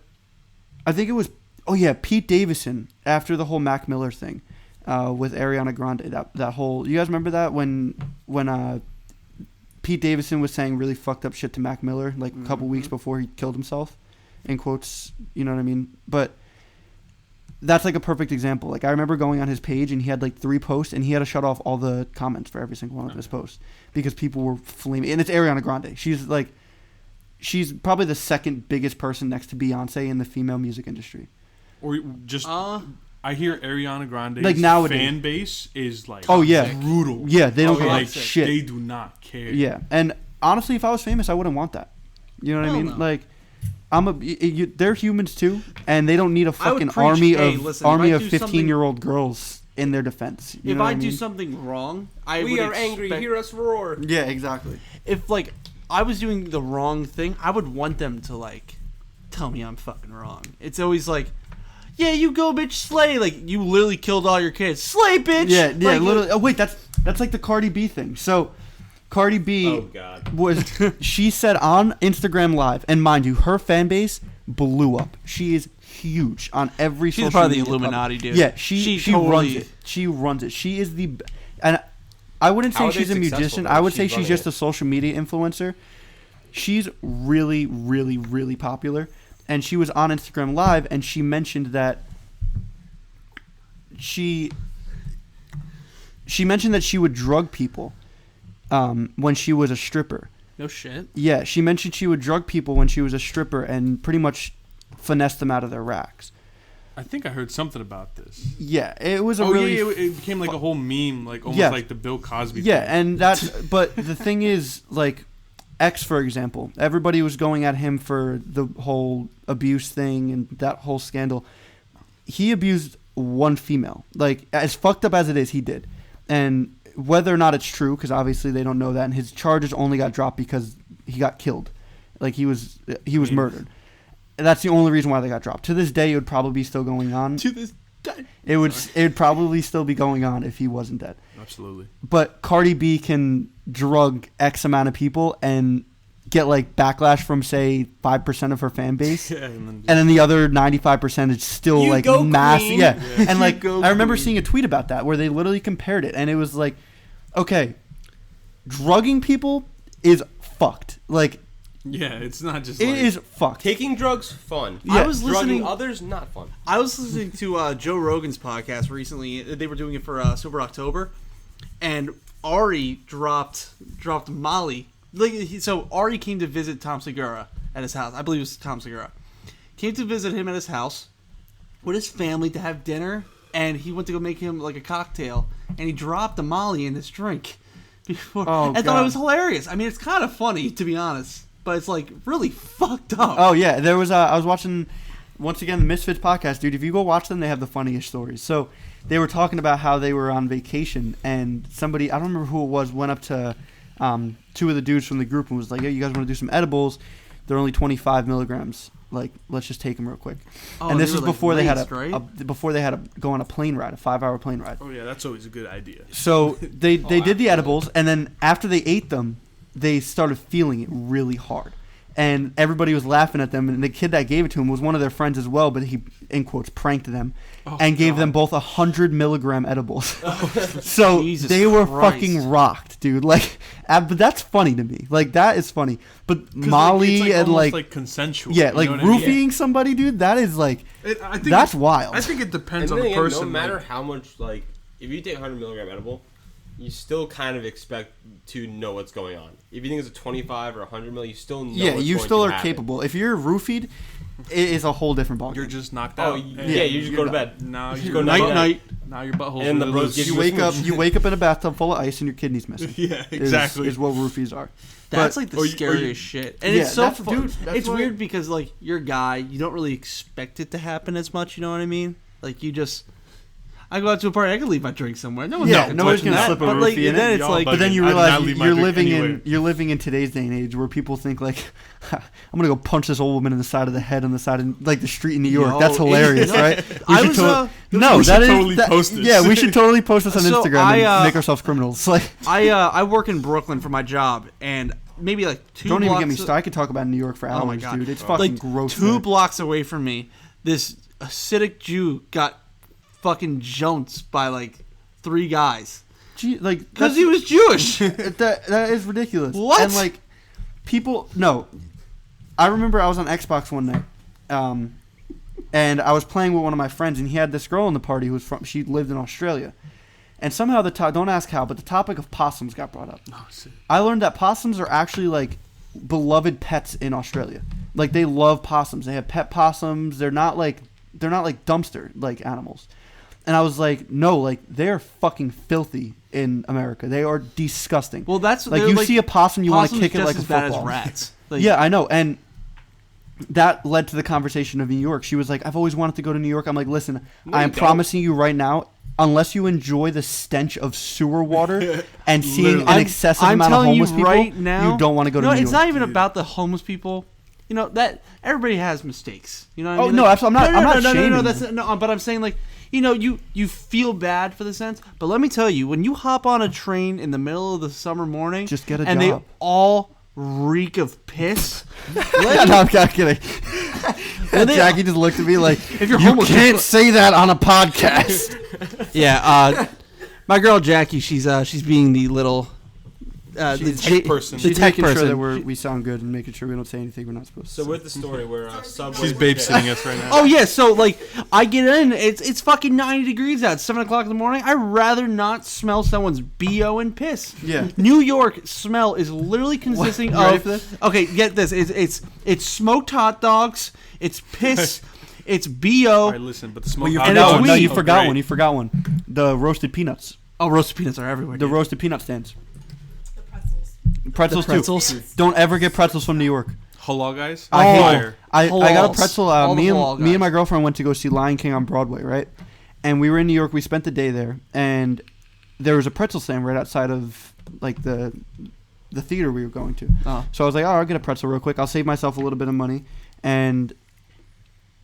I think it was... Oh, yeah, Pete Davidson after the whole Mac Miller thing with Ariana Grande. That whole... You guys remember that? When Pete Davidson was saying really fucked up shit to Mac Miller like a couple weeks before he killed himself, in quotes, you know what I mean? But that's like a perfect example. Like I remember going on his page and he had like 3 posts and he had to shut off all the comments for every single one of his posts because people were flaming. And it's Ariana Grande. She's probably the second biggest person next to Beyonce in the female music industry. Or just I hear Ariana Grande's Like nowadays. fan base is like brutal. Yeah, they don't give like a shit. They do not care. Yeah, and honestly, if I was famous, I wouldn't want that. You know what I mean? No. Like, they're humans too, and they don't need a I would fucking preach, army hey, of listen, if I do 15-year-old girls in their defense. You If know what I do mean? something wrong, we are angry. Hear us roar. Yeah, exactly. If like I was doing the wrong thing, I would want them to like tell me I'm fucking wrong. It's always like, yeah, you go, bitch, slay. Like you literally killed all your kids. Slay, bitch. Yeah, Like, literally. Oh wait, that's like the Cardi B thing. So, Cardi B Oh God. she said on Instagram Live, and mind you, her fan base blew up. She is huge on every She's social part of the media Illuminati, platform. dude. Yeah, she totally, runs it. She runs it. She is the, and I wouldn't say How are they she's a successful, musician. though, I if would say she's she's running just it? a social media influencer. She's really, really, really popular, and she was on Instagram Live, and she mentioned that she mentioned that she would drug people when she was a stripper. No shit. Yeah, she mentioned she would drug people when she was a stripper and pretty much finesse them out of their racks. I think I heard something about this. Yeah, it was a Oh really yeah, it became like a whole meme, like almost Yeah. like the Bill Cosby. yeah, thing. and that's but the thing is like X, for example, everybody was going at him for the whole abuse thing and that whole scandal. He abused one female. Like as fucked up as it is, he did. And whether or not it's true, because obviously they don't know that, and his charges only got dropped because he got killed. Like he was murdered. And that's the only reason why they got dropped. To this day, it would probably be still going on. To this day. It would probably still be going on if he wasn't dead. Absolutely. But Cardi B can drug X amount of people and get like backlash from say 5% of her fan base. Yeah, and then And then the other 95% is still You like go, massive. queen. Yeah. Yeah. And like go, I remember queen. seeing a tweet about that where they literally compared it, and it was like, okay, drugging people is fucked. Like yeah, it's not just it like, is fucked. Taking drugs, fun. Yeah. I was Drugging listening. others, not fun. I was listening to Joe Rogan's podcast recently. They were doing it for Sober October, and Ari dropped Molly. So Ari came to visit Tom Segura at his house. I believe it was Tom Segura. Came to visit him at his house with his family to have dinner, and he went to go make him like a cocktail, and he dropped a Molly in his drink. Before. Oh, I thought God. it was hilarious. I mean, it's kind of funny to be honest, but it's like really fucked up. Oh yeah, there was I was watching once again, the Misfits podcast, dude. If you go watch them, they have the funniest stories. So they were talking about how they were on vacation, and somebody, I don't remember who it was, went up to two of the dudes from the group and was like, "Hey, you guys want to do some edibles? They're only 25 milligrams. Like, let's just take them real quick." Oh, and this was were, like, before they had laced, before they had to go on a plane ride, a 5-hour plane ride. Oh yeah, that's always a good idea. So they did the edibles, and then after they ate them, they started feeling it really hard. And everybody was laughing at them, and the kid that gave it to him was one of their friends as well, but he, in quotes, pranked them and gave them both 100 milligram edibles. So Jesus they were Christ. fucking rocked, dude. Like, but that's funny to me. Like, that is funny. But Molly it's and almost like consensual. yeah, you like know what I mean? roofing somebody, dude. That is like I think that's wild. I think it depends And on then the again, person. no matter like- how much, like, if you take 100 milligram edible, you still kind of expect to know what's going on. If you think it's a 25 or 100 mil, you still know. Yeah, what's you going still to are happen. capable. If you're roofied, it is a whole different ballgame. You're just knocked Oh out. yeah, you just go to bed. Now You you go Night, night. Now your butthole's And the really bros loose. give you wake up. You wake up in a bathtub full of ice and your kidney's missing. Yeah, is- exactly. Is what roofies are. That's But- like the or you- scariest shit. And Yeah, it's so that's- fun. dude, that's It's why- weird because like you're a guy, you don't really expect it to happen as much. You know what I mean? Like you just, I go out to a party, I can leave my drink somewhere. No one's Yeah, fucking nobody's touching gonna that. slip a But like, roofie in then it. it's Y'all like, But then you I did not realize leave my you're drink living anywhere. in today's day and age where people think like, I'm gonna go punch this old woman in the side of the head on the side of like the street in New York. Yo, That's hilarious, you know, right? I should was, no, we should that is totally that- post this. Yeah, we should totally post this on So Instagram I, and make ourselves criminals. Like, I work in Brooklyn for my job, and maybe like two. don't even get me blocks- started. I could talk about New York for hours, Oh my God. dude. It's fucking Like gross. 2 there. blocks away from me, this acidic Jew got fucking jumped by like 3 guys Gee, like because he was Jewish. that is ridiculous. What? And like people, no. I remember I was on Xbox one night, and I was playing with one of my friends, and he had this girl in the party who was from. She lived in Australia, and somehow don't ask how, but the topic of possums got brought up. Oh, shit. I learned that possums are actually like beloved pets in Australia. Like they love possums. They have pet possums. They're not like dumpster like animals. And I was like, no, like they are fucking filthy in America. They are disgusting. Well, that's like they're, you see a possum, you want to possums kick it just like a as bad football. as rats. Like, Yeah, I know. And that led to the conversation of New York. She was like, I've always wanted to go to New York. I'm like, listen, No, I you am don't. promising you right now, unless you enjoy the stench of sewer water and seeing an I'm- excessive I'm amount of telling homeless you people, right now, you don't want to go to No, New it's York. not even about the homeless people. You know that everybody has mistakes. You know what I Oh, mean? no, Like, absolutely. I'm not no, shaming that's them. no. But I'm saying like you know you feel bad for the sense. But let me tell you, when you hop on a train in the middle of the summer morning, Just get a and job. they all reek of piss. No, I'm not kidding. When they- Jackie just looked at me like, If you're you homeless, can't say that on a podcast. Yeah, my girl Jackie, she's being the little She's the tech person. The She's tech making sure person. that we sound good and making sure we don't say anything we're not supposed to. So say. with the story where Subway. She's babysitting us right now. Oh yeah, so like I get in, it's fucking 90 degrees out, 7 o'clock in the morning. I'd rather not smell someone's BO and piss. Yeah. New York smell is literally consisting You ready of. for this? Okay, get this. It's smoked hot dogs. It's piss. It's BO. All right, listen, but the smoke. Well, you And forgot it's one. No, weed. you Oh, forgot great. one. You forgot one. The roasted peanuts. Oh, roasted peanuts are everywhere. The dude. roasted peanut stands. The pretzels. Pretzels, The pretzels. too. Don't ever get pretzels from New York. Halal guys. I hate Fire. them. I got a Halals. pretzel. All the Me halal and guys. my girlfriend went to go see Lion King on Broadway, right? And we were in New York. We spent the day there, and there was a pretzel stand right outside of like the theater we were going to. Oh. So I was like, oh, I'll get a pretzel real quick. I'll save myself a little bit of money, and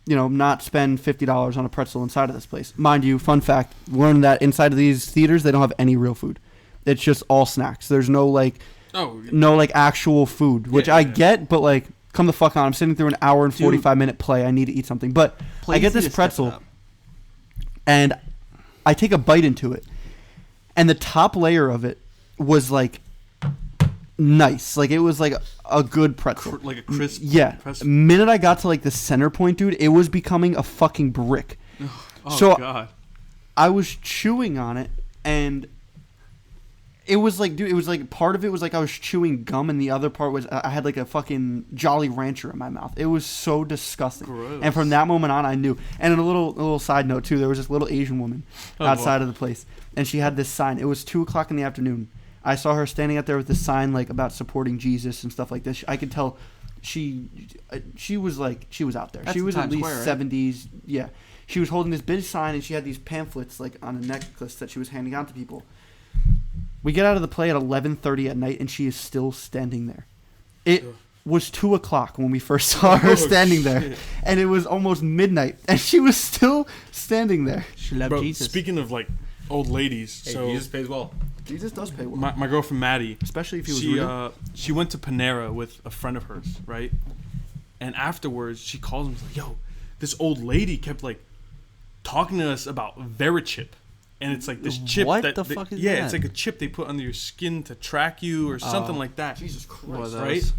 not spend $50 on a pretzel inside of this place. Mind you, fun fact: learn that inside of these theaters they don't have any real food. It's just all snacks. There's no like actual food, which Yeah, I yeah. get, but like, come the fuck on. I'm sitting through an hour and Dude. 45-minute play. I need to eat something. But I get Please need this to step it pretzel, up. and I take a bite into it, and the top layer of it was like nice. Like it was like a good pretzel. Like a crisp. Yeah. Crisp. Minute I got to like the center point, dude, it was becoming a fucking brick. Oh So- God. I was chewing on it, and it was like, dude, it was like part of it was like I was chewing gum, and the other part was I had like a fucking Jolly Rancher in my mouth. It was so disgusting. Gross. And from that moment on, I knew. And a little side note too, there was this little Asian woman Oh, outside of the place, and she had this sign. It was 2:00 in the afternoon. I saw her standing out there with this sign like about supporting Jesus and stuff like this. I could tell she was out there. That's she was Times at least Square, right? 70s. Yeah, she was holding this big sign and she had these pamphlets like on a necklace that she was handing out to people. We get out of the play at 11:30 at night and she is still standing there. It was 2:00 when we first saw her standing there, and it was almost midnight and she was still standing there. She loved Bro, Jesus. speaking of like old ladies, Hey, so Jesus pays well. Jesus does pay well, my girlfriend Maddie, especially if he was real. she went to Panera with a friend of hers, right? And afterwards, she calls me like, "Yo, this old lady kept like talking to us about Verichip." And it's like this chip What that the fuck is yeah, that? it's like a chip they put under your skin to track you or something like that. Jesus What are Christ! those? Right?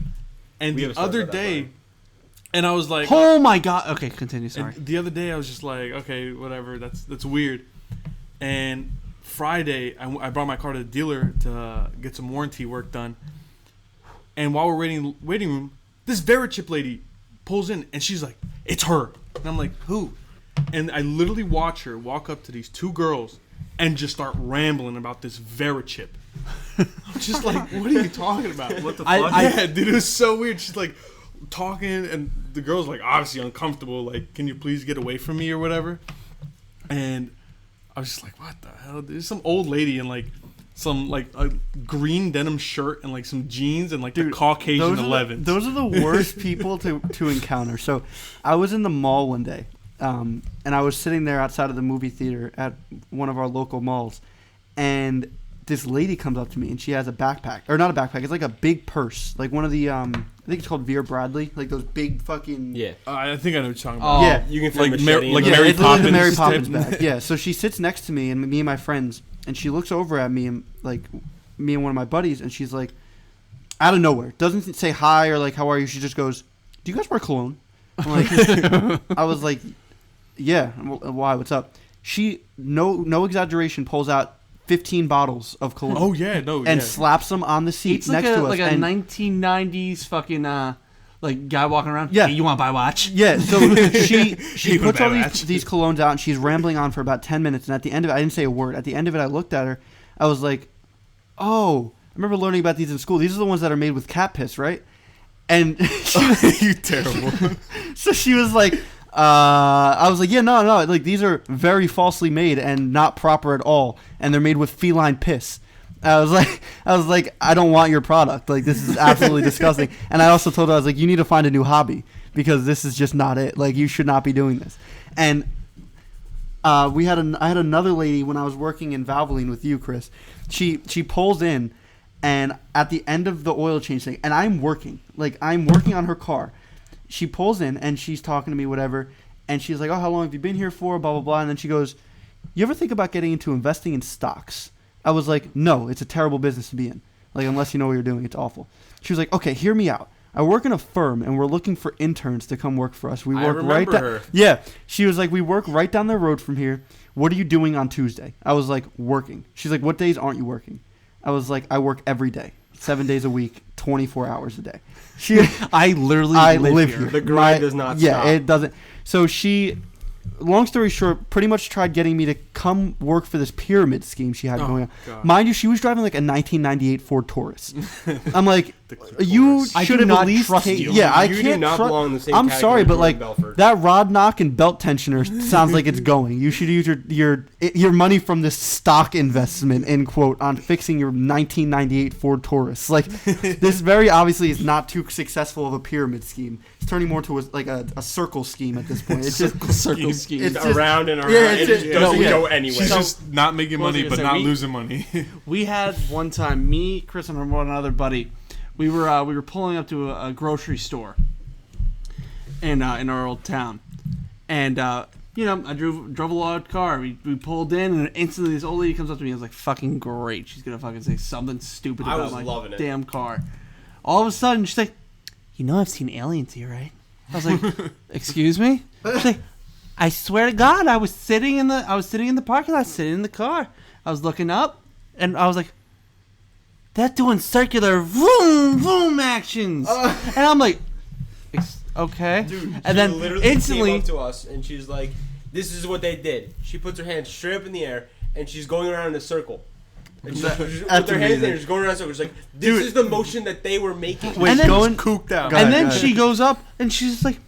And We the have a story other about that, day, Brian. and I was like, Oh my god. Okay, continue. Sorry. and the other day I was just like, okay, whatever. That's weird. And Friday, I brought my car to the dealer to get some warranty work done. And while we're waiting room, this Verichip lady pulls in, and she's like, "It's her." And I'm like, "Who?" And I literally watch her walk up to these two girls and just start rambling about this Verichip. I'm just like, what are you talking about? What the fuck? Yeah, dude, it was so weird. She's like talking, and the girl's like obviously uncomfortable. Like, can you please get away from me or whatever? And I was just like, what the hell? There's some old lady in like some like a green denim shirt and like some jeans and like the Caucasian 11s. Those are the worst people to encounter. So I was in the mall one day, and I was sitting there outside of the movie theater at one of our local malls, and this lady comes up to me and she has a backpack, or not a backpack, it's like a big purse, like one of the I think it's called Vera Bradley, like those big fucking Yeah. I think I know what you're talking about. Oh, yeah, You can fit Like a machete in like there. yeah, Mary it's literally the Mary Poppins Poppins type. bag. Yeah, so she sits next to me and me and my friends, and she looks over at me and like me and one of my buddies, and she's like, out of nowhere, doesn't say hi or like how are you, she just goes, "Do you guys wear cologne?" I'm like, I was like, "Yeah." Why? What's up? She no exaggeration pulls out 15 bottles of cologne. Oh yeah, no, and yeah. slaps them on the seat It's like next a to us. like a and 1990s fucking like guy walking around. Yeah. Hey, you want to buy a watch? yeah, so she You puts all bad these colognes out and she's rambling on for about 10 minutes. And at the end of it, I didn't say a word. At the end of it, I looked at her. I was like, "Oh, I remember learning about these in school. These are the ones that are made with cat piss, right?" And You terrible. so she was like, I was like, "Yeah, no, like these are very falsely made and not proper at all, and they're made with feline piss." I was like, "I don't want your product. Like this is absolutely disgusting." And I also told her, I was like, "You need to find a new hobby because this is just not it. Like you should not be doing this." And I had another lady when I was working in Valvoline with you, Chris. She pulls in, and at the end of the oil change thing, and I'm working on her car. She pulls in and she's talking to me, whatever, and she's like, "Oh, how long have you been here for?" Blah blah blah. And then she goes, "You ever think about getting into investing in stocks?" I was like, "No, it's a terrible business to be in. Like unless you know what you're doing, it's awful." She was like, "Okay, hear me out. I work in a firm and we're looking for interns to come work for us. We I work remember right her. Yeah." She was like, "We work right down the road from here. What are you doing on Tuesday?" I was like, "Working." She's like, "What days aren't you working?" I was like, "I work every day, 7 days a week, 24 hours a day." I literally live here. The grind does not yeah, stop. it doesn't. So she, long story short, pretty much tried getting me to come work for this pyramid scheme she had going on. God. Mind you, she was driving like a 1998 Ford Taurus. I'm like, The you Taurus. I should do have not at least trust taken. you. Yeah, I You do can't. not belong in the same I'm sorry, category but as like Belford. that rod knock and belt tensioner sounds like it's going. You should use your money from this stock investment, end quote, on fixing your 1998 Ford Taurus. Like this very obviously is not too successful of a pyramid scheme. It's turning more to a circle scheme at this point. It's just Circle scheme. It's just- around and around. yeah, it it's just just- doesn't yeah. go anywhere. She's So- just not making What was I money, gonna but say? not We- losing money. We had one time, me, Chris, and one other buddy. We were pulling up to a grocery store in our old town, and I drove a loud car. We pulled in, and instantly this old lady comes up to me. I was like, "Fucking great! She's gonna fucking say something stupid I about was my loving it. damn car." All of a sudden, she's like, "You know, I've seen aliens here, right?" I was like, "Excuse me?" She's like, "I swear to God, I was sitting in the parking lot, sitting in the car. I was looking up, and I was like, they're doing circular vroom vroom actions," and I'm like, "Okay." Dude, and then literally instantly, came up to us and she's like, "This is what they did." She puts her hand straight up in the air and she's going around in a circle. With That's their hands amazing. there, just going around. So it's like this is the motion that they were making. Wait, And then- going Cooked out. Go ahead, And then go ahead. she goes up and she's just like,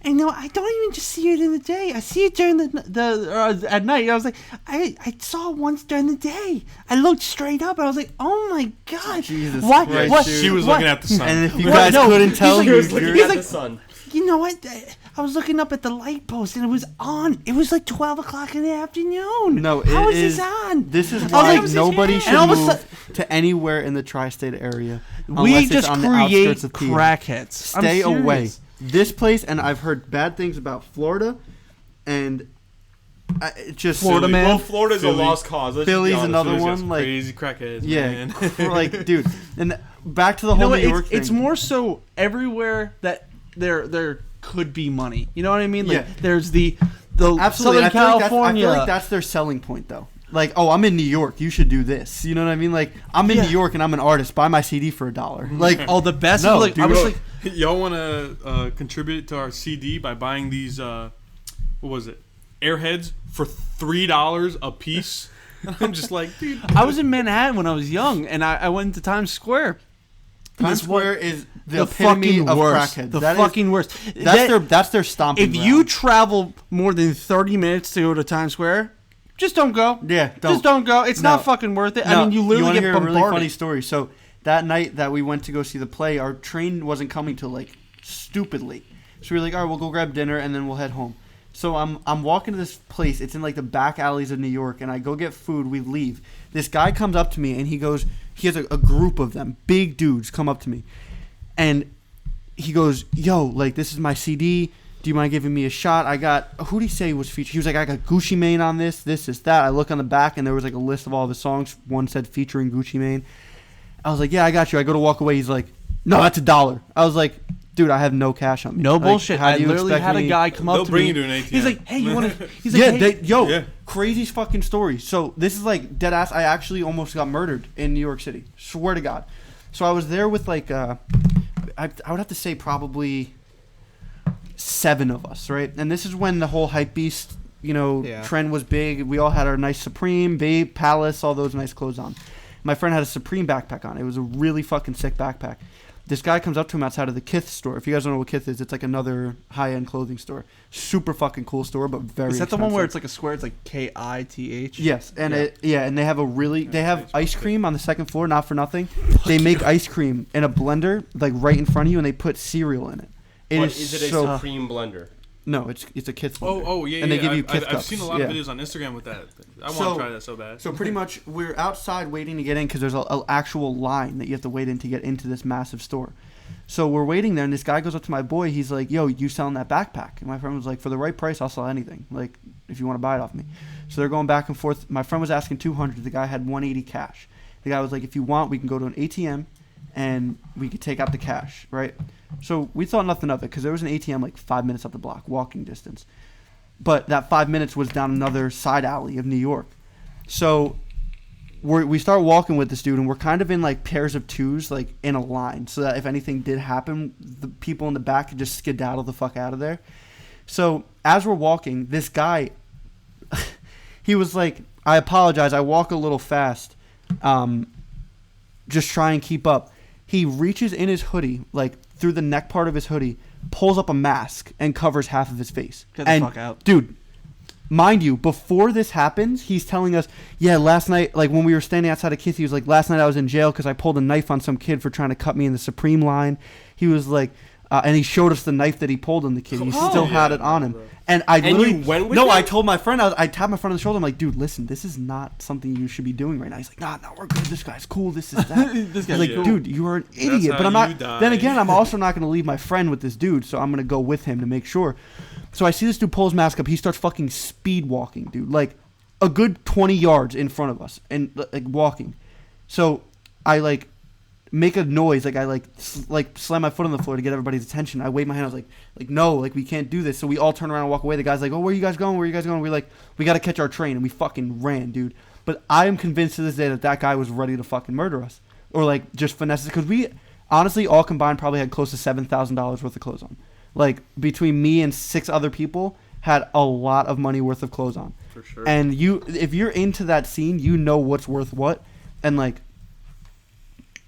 I know, I don't even just see it in the day. I see it during the at night. I was like, I saw it once during the day. I looked straight up. I was like, oh my god, Jesus what? Christ, What? dude. She was what? looking at the sun. And if you What? guys No, couldn't he's tell, like- He was looking He's at like- the sun. You know what? I was looking up at the light post and it was on. It was like 12 o'clock in the afternoon. No, how it is is- this on? this is I was why like, nobody and should all of a move sudden- to anywhere in the tri-state area. We unless it's just on the create outskirts of PA. crackheads. I'm Stay away. serious. This place, and I've heard bad things about Florida, and it just Florida, Philly. man. Well, Florida's Philly. a lost cause. Let's just be Philly's honest. another Philly's got one, some like- crazy crackheads. Yeah, man. like dude, and back to the You know whole what? New York It's thing. more so everywhere that there could be money. You know what I mean? Like Yeah. there's the Absolutely, Southern I feel California. like that's their selling point, though. Like, oh, I'm in New York. You should do this. You know what I mean? Like, I'm in Yeah. New York and I'm an artist. Buy my CD for $1. Like, Oh, the best. No, like, I dude. was like, Y'all want to contribute to our CD by buying these, what was it, Airheads for $3 a piece? I'm just like, dude. I was in Manhattan when I was young, and I went to Times Square. Times This one- Square is the, The epitome fucking of worst. crackheads. The That is- fucking worst. that's their stomping If you ground. travel more than 30 minutes to go to Times Square, just don't go. Yeah, Just don't go. It's No. not fucking worth it. No, I mean, you literally wanna get hear bombarded. a really funny story. So that night that we went to go see the play, our train wasn't coming till like stupidly. So we were like, all right, we'll go grab dinner and then we'll head home. So I'm walking to this place. It's in like the back alleys of New York, and I go get food. We leave. This guy comes up to me and he goes, he has a group of them, big dudes, come up to me, and he goes, yo, like this is my CD. Do you mind giving me a shot? I got, who did he say was featured? He was like, I got Gucci Mane on this, that. I look on the back and there was like a list of all of his songs. One said featuring Gucci Mane. I was like, yeah, I got you. I go to walk away. He's like, no, that's $1. I was like, dude, I have no cash on me. No Like, bullshit. how I do you literally expect had a me- guy come up They'll to bring me. you to an ATM. He's like, hey, you want to? He's like, Yeah, hey. Yeah. crazy fucking story. So this is like dead ass. I actually almost got murdered in New York City. Swear to God. So I was there with like, I would have to say probably 7 of us, right? And this is when the whole hype beast, Yeah. trend was big. We all had our nice Supreme, Babe, Palace, all those nice clothes on. My friend had a Supreme backpack on. It was a really fucking sick backpack. This guy comes up to him outside of the Kith store. If you guys don't know what Kith is, it's like another high-end clothing store. Super fucking cool store, but very Is that the one where expensive. it's like a square? It's like KITH. Yes, and and they have they have ice cream on the second floor, not for nothing. Oh They make ice cream in a blender, like right in front of you, and they put cereal in it. But is it a so Supreme blender? no, it's a Kith blender. Oh, yeah, and they yeah. give you I've, Kith I've cups. seen a lot yeah. of videos on Instagram with that. I want So- to try that so bad. So pretty much, we're outside waiting to get in because there's a actual line that you have to wait in to get into this massive store. So we're waiting there, and this guy goes up to my boy. He's like, "Yo, you selling that backpack?" And my friend was like, "For the right price, I'll sell anything. Like, if you want to buy it off me." So they're going back and forth. My friend was asking 200. The guy had 180 cash. The guy was like, "If you want, we can go to an ATM, and we could take out the cash, right?" So we thought nothing of it because there was an ATM like 5 minutes up the block, walking distance. But that 5 minutes was down another side alley of New York. So we start walking with this dude, and we're kind of in like pairs of twos, like in a line, so that if anything did happen, the people in the back could just skedaddle the fuck out of there. So as we're walking, this guy, he was like, "I apologize, I walk a little fast. Just try and keep up." He reaches in his hoodie, like through the neck part of his hoodie, pulls up a mask and covers half of his face. Get the and fuck out. dude. Mind you, before this happens, he's telling us, yeah, last night, like when we were standing outside of Kith, he was like, last night I was in jail because I pulled a knife on some kid for trying to cut me in the Supreme line. He was like, and he showed us the knife that he pulled on the kid. He Oh, still had yeah, it on him. bro. And I And literally, you went with no, him? I told my friend, I tapped my friend on the shoulder. I'm like, dude, listen, this is not something you should be doing right now. He's like, nah, we're good. This guy's cool. This is that. This I guy's was like, cool. dude, you are an idiot. how But I'm you not. die. Then again, I'm also not going to leave my friend with this dude, so I'm going to go with him to make sure. So I see this dude pull his mask up. He starts fucking speed walking, dude, like a good 20 yards in front of us, and like walking. So I like make a noise, like I slam my foot on the floor to get everybody's attention. I wave my hand. I was like no, like we can't do this. So we all turn around and walk away. The guy's like, oh, where are you guys going? Where are you guys going? We're like, we got to catch our train, and we fucking ran, dude. But I am convinced to this day that guy was ready to fucking murder us, or like just finesse us, because we honestly all combined probably had close to $7,000 worth of clothes on. Like between me and 6 other people had a lot of money worth of clothes on. For sure. And if you're into that scene, you know what's worth what, and like,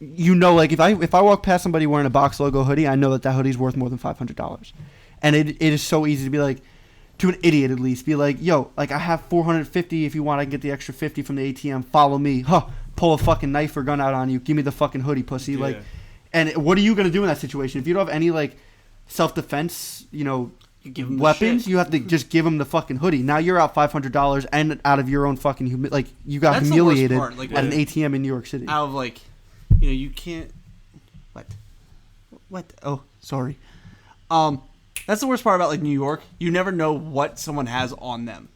you know, like if I walk past somebody wearing a Box logo hoodie, I know that hoodie's worth more than $500, and it is so easy to be like, to an idiot at least, be like, yo, like I have $450. If you want, I can get the extra $50 from the ATM. Follow me, pull a fucking knife or gun out on you. Give me the fucking hoodie, pussy. Yeah. Like, and what are you gonna do in that situation if you don't have any like self-defense, you know? You give 'em the Weapons, shit. you have to just give him the fucking hoodie. Now you're out $500 and out of your own fucking like you got That's the worst humiliated part, like, at an ATM in New York City. Out of like, you know, you can't. What? Oh, sorry. That's the worst part about like New York. You never know what someone has on them.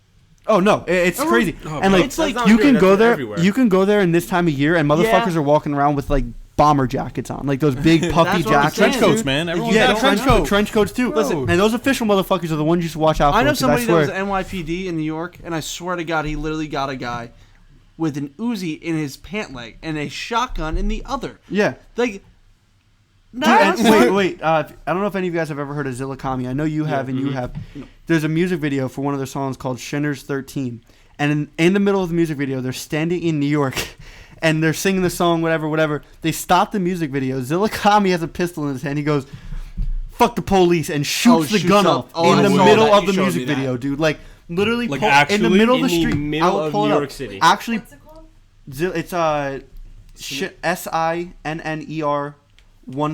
Oh no, it's crazy. Oh, and bro. like It's like- That's not you good, can that's go there, everywhere. you can go there in this time of year, and motherfuckers Yeah. are walking around with like bomber jackets on, like those big puffy That's what I'm jackets. saying, Trench coats, dude. man. Everyone's Yeah, got a trench coats too. Bro. Listen, and those official motherfuckers are the ones you should watch out for. I know 'cause somebody that swear, was NYPD in New York, and I swear to God, he literally got a guy with an Uzi in his pant leg and a shotgun in the other. yeah. Like, Dude, and wait. I don't know if any of you guys have ever heard of Zilla Kami. I know you have, and you have. There's a music video for one of their songs called Shinner's 13. And in the middle of the music video, they're standing in New York, and they're singing the song, whatever. They stop the music video. Zilla Kami has a pistol in his hand. He goes, "Fuck the police," and shoots the shoots gun up. off Oh, in I the saw middle that. of You the showed music me that. video, dude. Like, literally Like, in the actually middle of in the the street. middle I will of pull it New up. York City. Actually, What's it called? it's SINNER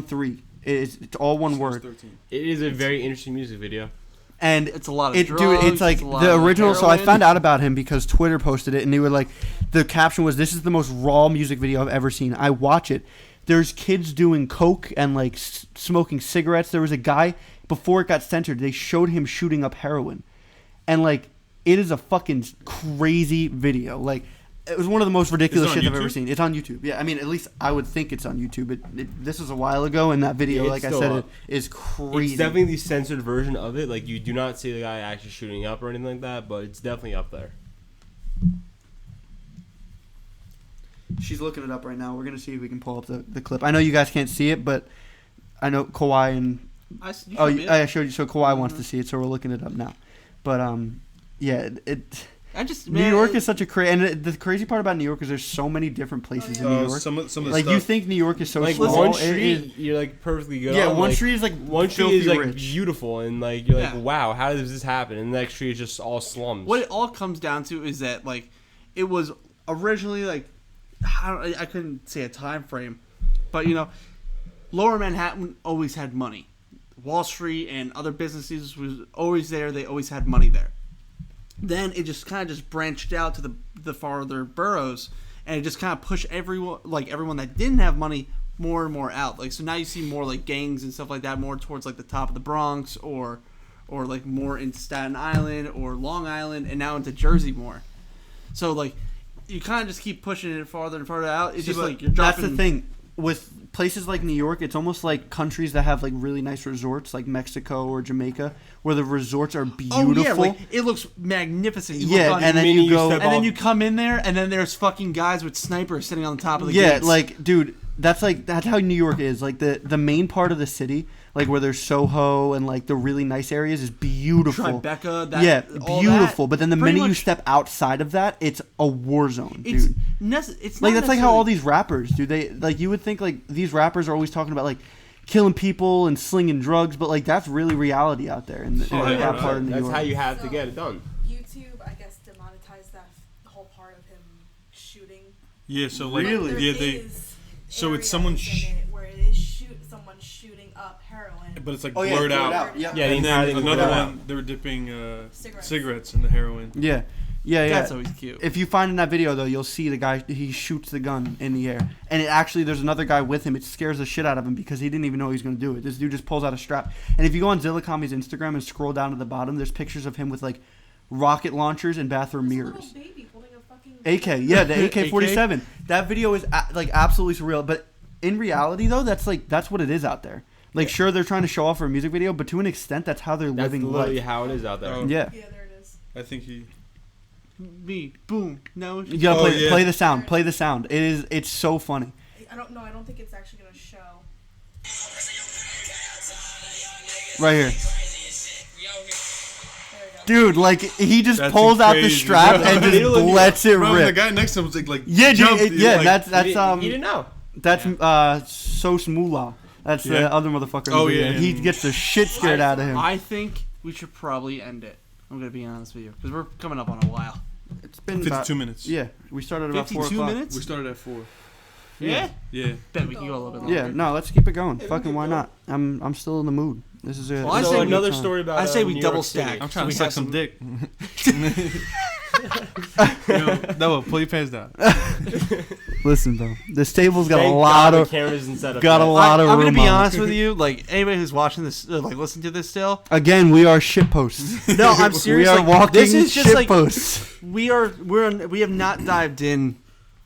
13. It's all one word. It is a very interesting music video. And It's a lot of dude, drugs, it's like it's a lot the of original. So I heroin. found out about him because Twitter posted it, and they were like, the caption was, "This is the most raw music video I've ever seen." I watch it. There's kids doing coke and like smoking cigarettes. There was a guy before it got censored. They showed him shooting up heroin, and like it is a fucking crazy video. Like it was one of the most ridiculous Is it on shit I've ever YouTube? seen. It's on YouTube. Yeah, I mean, at least I would think it's on YouTube. This was a while ago, and that video, Yeah, like it's I still said, up. it is crazy. It's definitely the censored version of it. Like, you do not see the guy actually shooting up or anything like that, but it's definitely up there. She's looking it up right now. We're gonna see if we can pull up the clip. I know you guys can't see it, but I know Kawhi and You oh, showed me it. I showed you. So Kawhi wants to see it, so we're looking it up now. But yeah, I just New York is such a crazy. And the crazy part about New York is there's so many different places in New York. Some of the Like stuff. you think New York is so Like, small. one it street, is- you're like perfectly good yeah, on. one like, street is like one street filthy is like rich. beautiful, and like you're like, Yeah. wow, how does this happen? And the next street is just all slums. What it all comes down to is that like it was originally like I couldn't say a time frame, but you know, Lower Manhattan always had money. Wall Street and other businesses was always there. They always had money there. Then it just kind of just branched out to the farther boroughs, and it just kind of pushed everyone that didn't have money more and more out. Like so now you see more like gangs and stuff like that, more towards like the top of the Bronx or like more into Staten Island or Long Island, and now into Jersey more. So like you kind of just keep pushing it farther and farther out. It's See, just but like you're dropping. That's the thing with places like New York. It's almost like countries that have like really nice resorts, like Mexico or Jamaica, where the resorts are beautiful. Oh yeah, like, it looks magnificent. You Yeah, look on and then minute you you go. step and then off- you come in there, and then there's fucking guys with snipers sitting on the top of the Yeah, gates. like, dude, that's how New York is. Like the main part of the city, like where there's Soho and like the really nice areas, is beautiful. Tribeca. That, Yeah, all beautiful. that. But then the Pretty minute you much- step outside of that, it's a war zone, it's dude. it's Like not that's like how all necessarily- these rappers do. They like you would think like these rappers are always talking about like killing people and slinging drugs, but like that's really reality out there in, Oh, that yeah, part of New That's York. how you have to get it done. YouTube, I guess, demonetized that whole part of him shooting. Yeah, so like Really? But yeah, there they. is So it's areas someone in it where it is someone shooting up heroin. But it's like Oh, yeah, blurred blurred out. out. Yep. Yeah, the And entire then thing another blurred one, out. they were dipping Cigarettes. cigarettes in the heroin. Yeah, yeah. That's always cute. If you find in that video though, you'll see the guy. He shoots the gun in the air, and it actually there's another guy with him. It scares the shit out of him because he didn't even know he was going to do it. This dude just pulls out a strap, and if you go on Zilla Kami's Instagram and scroll down to the bottom, there's pictures of him with like rocket launchers and bathroom There's a mirrors. little baby holding a fucking AK, yeah, the AK-47. That video is like absolutely surreal, but in reality though, that's what it is out there. Like sure, they're trying to show off for a music video, but to an extent, that's how they're That's living literally life. how it is out there. Oh. Yeah. Yeah, there it is. I think he. Me, boom. No, You gotta Oh, play, yeah. play the sound. Play the sound. It's so funny. I don't know. I don't think it's actually gonna show. Right here. There we go. Dude, like he just That's pulls out the crazy, strap bro. and just Literally, lets it Bro, the rip. guy next to him was like Yeah, jumped, dude, yeah, like, that's he didn't know. That's Sos Mula. That's Yeah. the other motherfucker. in Oh, the yeah, video. yeah. He gets the shit scared out of him. I think we should probably end it. I'm gonna be honest with you because we're coming up on a while. It's been 52 about, minutes. Yeah, we started about 4 52 o'clock. minutes? We started at 4. Yeah. Yeah. Bet we can go a little bit longer. Yeah, no, let's keep it going. Yeah, we Fucking can why go. not? I'm still in the mood. This is a Well, I So say we- another story about. I say we New double York City. stack. I'm trying So to we suck have some some- dick. Yo, Noah, pull your pants down. Listen, bro. This table's got Thank a lot God the of cameras and setup. got a there. lot of I'm gonna room be on it. honest with you. Like anybody who's watching this, like listening to this still. Again, we are shit posts. No, I'm serious. We are like, walking this is just shit like posts. we have not dived in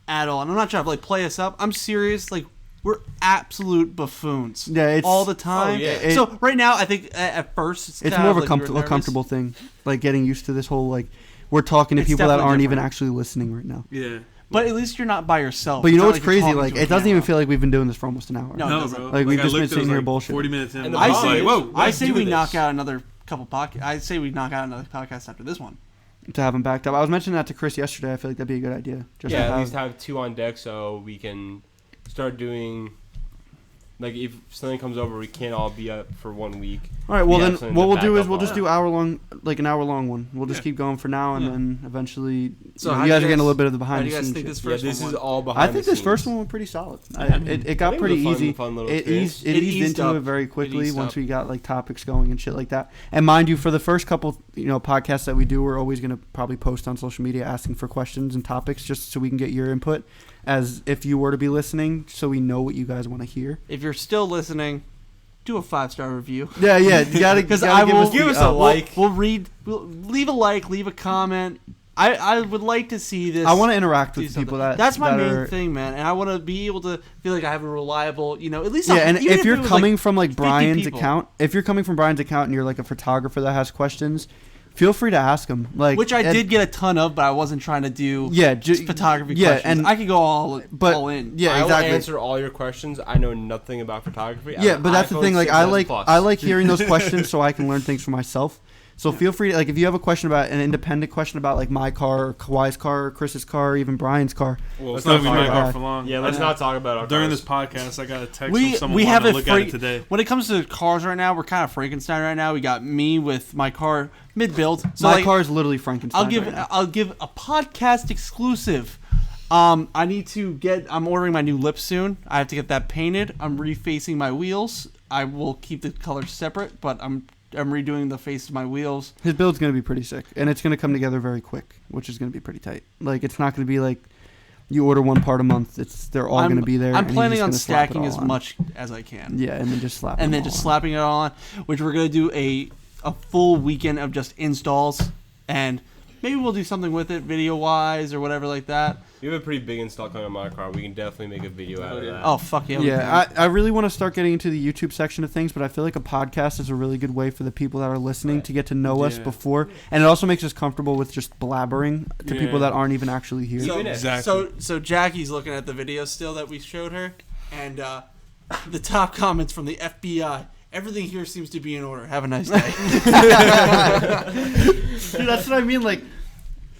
at all. And I'm not trying to like play us up. I'm serious. Like we're absolute buffoons. Yeah, it's all the time. Oh, yeah. It- So right now, I think at first it's It's kind more of a, like we were nervous. comfortable thing, like getting used to this whole like we're talking to It's people that definitely aren't even different. actually listening right now. Yeah. But at least you're not by yourself. But you It's know not what's like you're crazy? talking Like to a it doesn't even camera. feel like we've been doing this for almost an hour. No, No, it doesn't. bro. Like, we've I just been looked, it sitting was here like bullshitting. 40 minutes in. And the I problem say, is- whoa. I say do we this. knock out another couple podcasts. I say we knock out another podcast after this one. To have them backed up. I was mentioning that to Chris yesterday. I feel like that'd be a good idea. Just Yeah, to at have, least have 2 on deck so we can start doing. Like if something comes over, we can't all be up for 1 week. all right. Well, Yeah, then something what to we'll back do is up we'll on. just do an hour long one. We'll just Yeah. keep going for now, and Yeah. then eventually. So you, how you do guys you are getting a guys- little bit of the How behind do the you guys scenes. think shit. this Yeah, first this one is went? all behind. I think the this scenes. first one went pretty solid. Yeah. It got I think it pretty was a easy. fun little It experience. eased, it It eased eased into up. it very It quickly eased once up. we got like topics going and shit like that. And mind you, for the first couple podcasts that we do, we're always gonna probably post on social media asking for questions and topics just so we can get your input. As if you were to be listening, so we know what you guys want to hear. If you're still listening, do a 5-star review. Yeah, you gotta Because I I will give us a like. We'll leave a like, leave a comment. I would like to see this. I want to interact do with people something. that. That's my that main are, thing, man. And I want to be able to feel like I have a reliable, at least. Yeah, and even if you're it was, coming from like 50 Brian's people. account, if you're coming from Brian's account and you're like a photographer that has questions, feel free to ask him. Like, which I and- did get a ton of, but I wasn't trying to do Yeah, photography yeah, questions. and I could go all in. Yeah, I exactly. will answer all your questions. I know nothing about photography. I Yeah, have an but that's the iPhone thing. Like, 6S Plus. I like hearing those questions so I can learn things for myself. So feel free to, like, if you have a question about an independent question about like my car or Kawhi's car or Chris's car or even Brian's car. Well, it's Let's not not gonna be my talk car about- for long. Yeah, let's not talk about our During cars. this podcast, I got a text We from someone we have wanting a to look at it freak today. when it comes to cars right now. We're kind of Frankenstein right now. We got me with my car mid build. So My like, car is literally Frankenstein. I'll give a podcast exclusive. I need to get. I'm ordering my new lips soon. I have to get that painted. I'm refacing my wheels. I will keep the colors separate, but I'm redoing the face of my wheels. His build's gonna be pretty sick, and it's gonna come together very quick, which is gonna be pretty tight. Like, it's not gonna be like you order one part a month. They're all gonna be there. I'm and he's planning just on gonna slap it stacking all as on. much as I can. Yeah, and then just slap. And them then all just on. slapping it all on, which we're gonna do a full weekend of just installs, and maybe we'll do something with it video wise or whatever like that. You have a pretty big install coming on my car. We can definitely make a video out of that. Oh fuck yeah! we can. Yeah, I really want to start getting into the YouTube section of things, but I feel like a podcast is a really good way for the people that are listening to get to know us Yeah. before, and it also makes us comfortable with just blabbering to Yeah. people that aren't even actually here. So, Exactly. so Jackie's looking at the video still that we showed her, and the top comments from the FBI. Everything here seems to be in order. Have a nice day. Dude, that's what I mean. Like,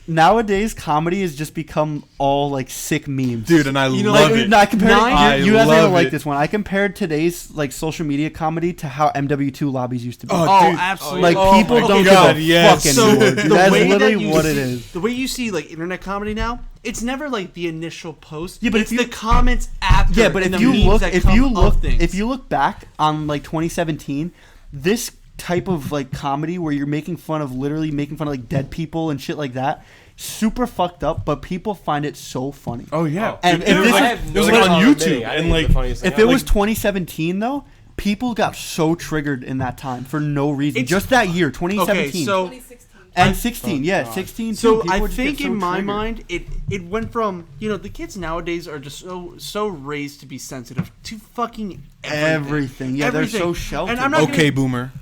nowadays, comedy has just become all like sick memes. Dude, and I You know, love like, it. No, I compared. I You guys are love gonna like it. this one. I compared today's like social media comedy to how MW2 lobbies used to be. Oh, Oh, dude. absolutely. like Oh, people my don't God, give a yes. fuck So anymore. the That's way that literally you what it see- is. The way you see like internet comedy now, it's never like the initial post. Yeah, but it's if you- the comments after. Yeah, but and if the you memes look, that if come you of look, things. if you look back on like 2017, this type of like comedy where you're making fun of like dead people and shit like that, super fucked up, but people find it so funny. Oh yeah. And Dude, if it was this like, is- it was like on problem YouTube, admitting. I and think it's like the funniest thing If it ever. was 2017 though, people got so triggered in that time for no reason. It's- Just that year, 2017. Okay, so 2016. and 16, Oh, yeah, God. 16 too. So People I would just think get so in my triggered. mind, it went from the kids nowadays are just so raised to be sensitive to fucking everything. Yeah, they're Everything. so sheltered. And I'm not okay, boomer.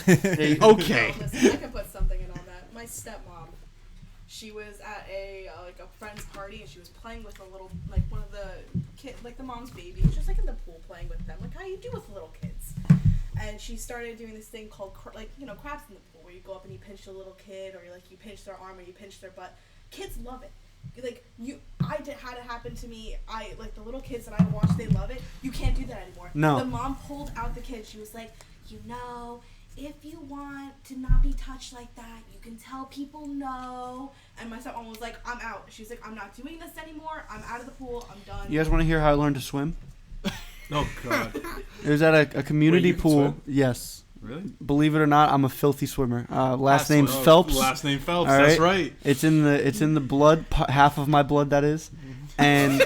They- okay. Listen, I can put something in all that. My stepmom, she was at a friend's party and she was playing with a little one of the kid, like the mom's baby. She was like in the pool playing with them, like how you do with little kids. and she started doing this thing called craps in the pool, where you go up and you pinch a little kid, or you pinch their arm or you pinch their butt. Kids love it. Had it happen to me. The little kids that I watch, they love it. You can't do that anymore. No. The mom pulled out the kid. She was like, if you want to not be touched like that, you can tell people no. And my stepmom was like, I'm out. She's like, I'm not doing this anymore. I'm out of the pool. I'm done. You guys want to hear how I learned to swim? Oh God. It was at a community Wait, you can pool. swim? Yes. Really? Believe it or not, I'm a filthy swimmer. Last name's Phelps. Last name Phelps. All That's right. right. It's in the blood. Half of my blood, that is. And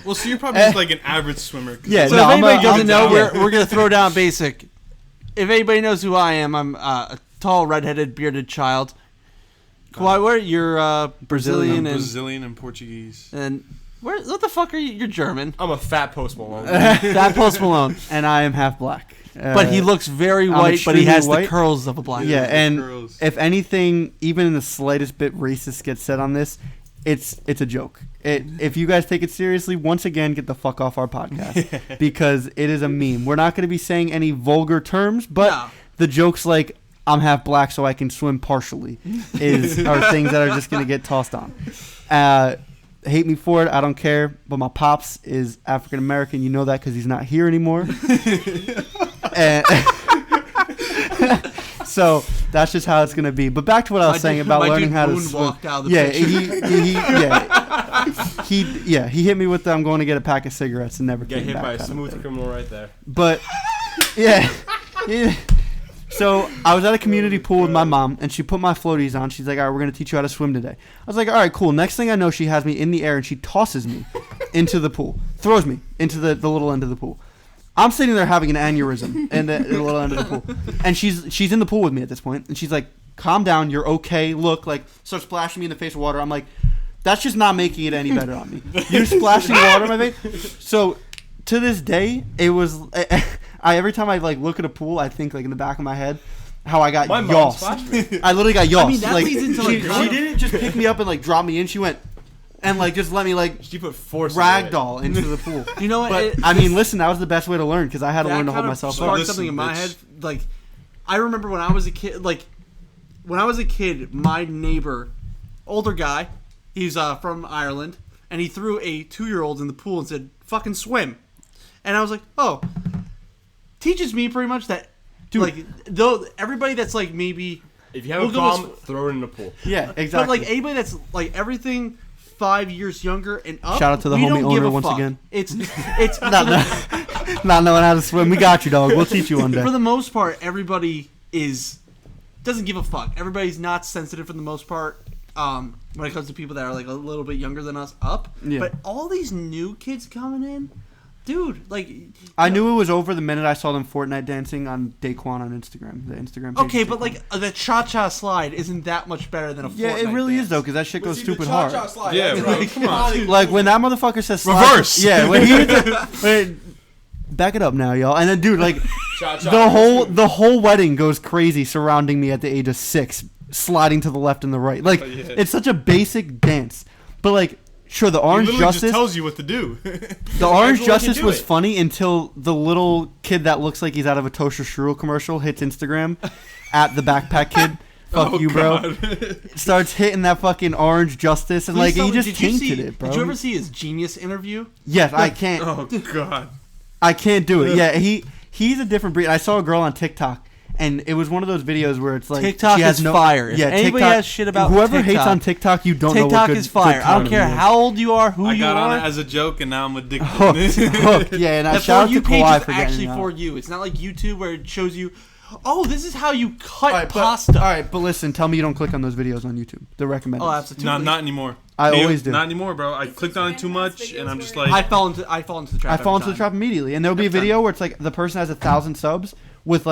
Well, so you're probably just like an average swimmer. 'Cause Yeah, So no, if I'm anybody doesn't know, yeah. we're gonna throw down basic. If anybody knows who I am, I'm a tall, redheaded, bearded child. Kawhi, where you're Brazilian and Brazilian and Portuguese. what the fuck are you? You're German. I'm a fat Post Malone. That Post Malone, and I am half black. but he looks very I'm white. But he has extremely the white. curls of a black. Yeah, the and curls. if anything, even in the slightest bit racist gets said on this, it's a joke. If you guys take it seriously, once again, get the fuck off our podcast because it is a meme. We're not going to be saying any vulgar terms, but No. the jokes like I'm half black so I can swim partially are things that are just going to get tossed on. Hate me for it, I don't care. But my pops is African American. You know that because he's not here anymore. And so that's just how it's gonna be. But back to what I was saying about learning how to swim. Walked out of the Yeah, picture. he hit me with the I'm going to get a pack of cigarettes and never Get came hit back. by a kind of smooth thing. criminal right there. But yeah. So I was at a community pool with my mom, and she put my floaties on. She's like, all right, we're going to teach you how to swim today. I was like, all right, cool. Next thing I know, she has me in the air, and she tosses me into the pool, throws me into the little end of the pool. I'm sitting there having an aneurysm in the little end of the pool. And she's in the pool with me at this point, and she's like, calm down, you're okay, look, starts splashing me in the face with water. I'm like, that's just not making it any better on me. You're splashing water in my face? So to this day, it was... every time I look at a pool, I think in the back of my head how I got My mom yossed. splashed me. I literally got yossed. I mean, that leads into, she didn't just pick me up and drop me in. She went and just let me She put force into it. ragdoll into the pool. You know what? But I mean, listen, that was the best way to learn because I had to learn to hold myself up. Sparked Listen, something in my head. bitch. I remember when I was a kid. My neighbor, older guy, he's from Ireland, and he threw a 2-year-old in the pool and said, "Fucking swim," and I was like, "Oh." Teaches me pretty much that, dude. Though everybody that's maybe If you have We'll a go problem, with- throw it in the pool. Yeah, exactly. but anybody that's everything 5 years younger and up. Shout out to the we homie don't give owner a once fuck. again. It's not knowing how to swim. We got you, dog. We'll teach you one day. for the most part, everybody doesn't give a fuck. Everybody's not sensitive for the most part. When it comes to people that are a little bit younger than us up. Yeah. But all these new kids coming in, dude, I knew it was over the minute I saw them Fortnite dancing on Daquan on Instagram. The Instagram page. okay, of but Daquan. the cha-cha slide isn't that much better than a Yeah, Fortnite it really dance. is though, because that shit goes See, the stupid cha-cha hard. slide, Yeah, that's bro, come on. Like when that motherfucker says slide, Reverse. Yeah, when he back it up now, y'all. And then, dude, Cha-cha. the whole wedding goes crazy surrounding me at the age of 6, sliding to the left and the right. yeah. It's such a basic dance, but sure, the He Orange literally Justice. just tells you what to do. The Orange Everyone can Justice do was it. funny until the little kid that looks like he's out of a Tosha Strudel commercial hits Instagram at the backpack kid. Fuck you, bro. Starts hitting that fucking Orange Justice and Please tell he me, just did you tainted see- it, bro. Did you ever see his Genius interview? Yes, I can't. Oh God. I can't do it. Yeah, he's a different breed. I saw a girl on TikTok. And it was one of those videos where it's TikTok she has is no, fire. If Yeah, anybody TikTok, has shit about whoever hates TikTok, on TikTok, you don't know what TikTok good, is fire. good I don't comedy care is. how old you are, who I you got are. on it as a joke, and now I'm addicted. Hooked. Yeah, and I The shout out For You to page Kawhi is for actually getting for on. you. It's not like YouTube where it shows you, oh, this is how you cut All right, pasta. all right, but listen, tell me you don't click on those videos on YouTube. They're recommended. Oh, absolutely. Not anymore. I always do. Not anymore, bro. I clicked on it too much, and I'm just like, I fall into the trap. I fall every into the time. trap immediately, and there'll be a Every video where it's the person has 1,000 subs with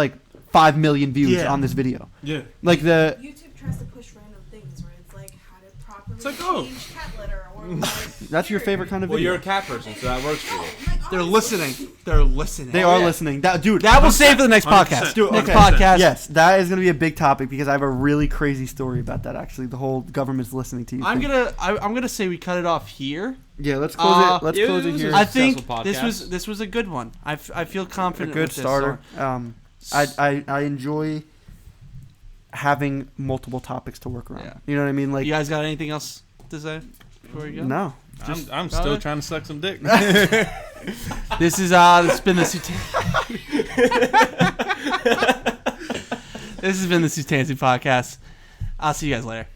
5 million views Yeah. on this video. yeah. The YouTube tries to push random things where it's how to properly It's like, oh. change cat litter or that's your favorite kind of Well, video. you're a cat person, so that works for you. They're listening. They're listening. They are listening. Dude, That will save for the next 100%. podcast. Dude, Next okay. podcast. Yes, that is going to be a big topic because I have a really crazy story about that. Actually, the whole government's listening to you. I'm thing. gonna say we cut it off here. Yeah, let's close it. Let's it close it was here. a I think successful this was a good one. I feel A confident. good with this starter. song. I enjoy having multiple topics to work around. Yeah. You know what I mean? Like, You guys got anything else to say before we go? no. I'm still trying to suck some dick. This is this has been the This has been the Sutansu podcast. I'll see you guys later.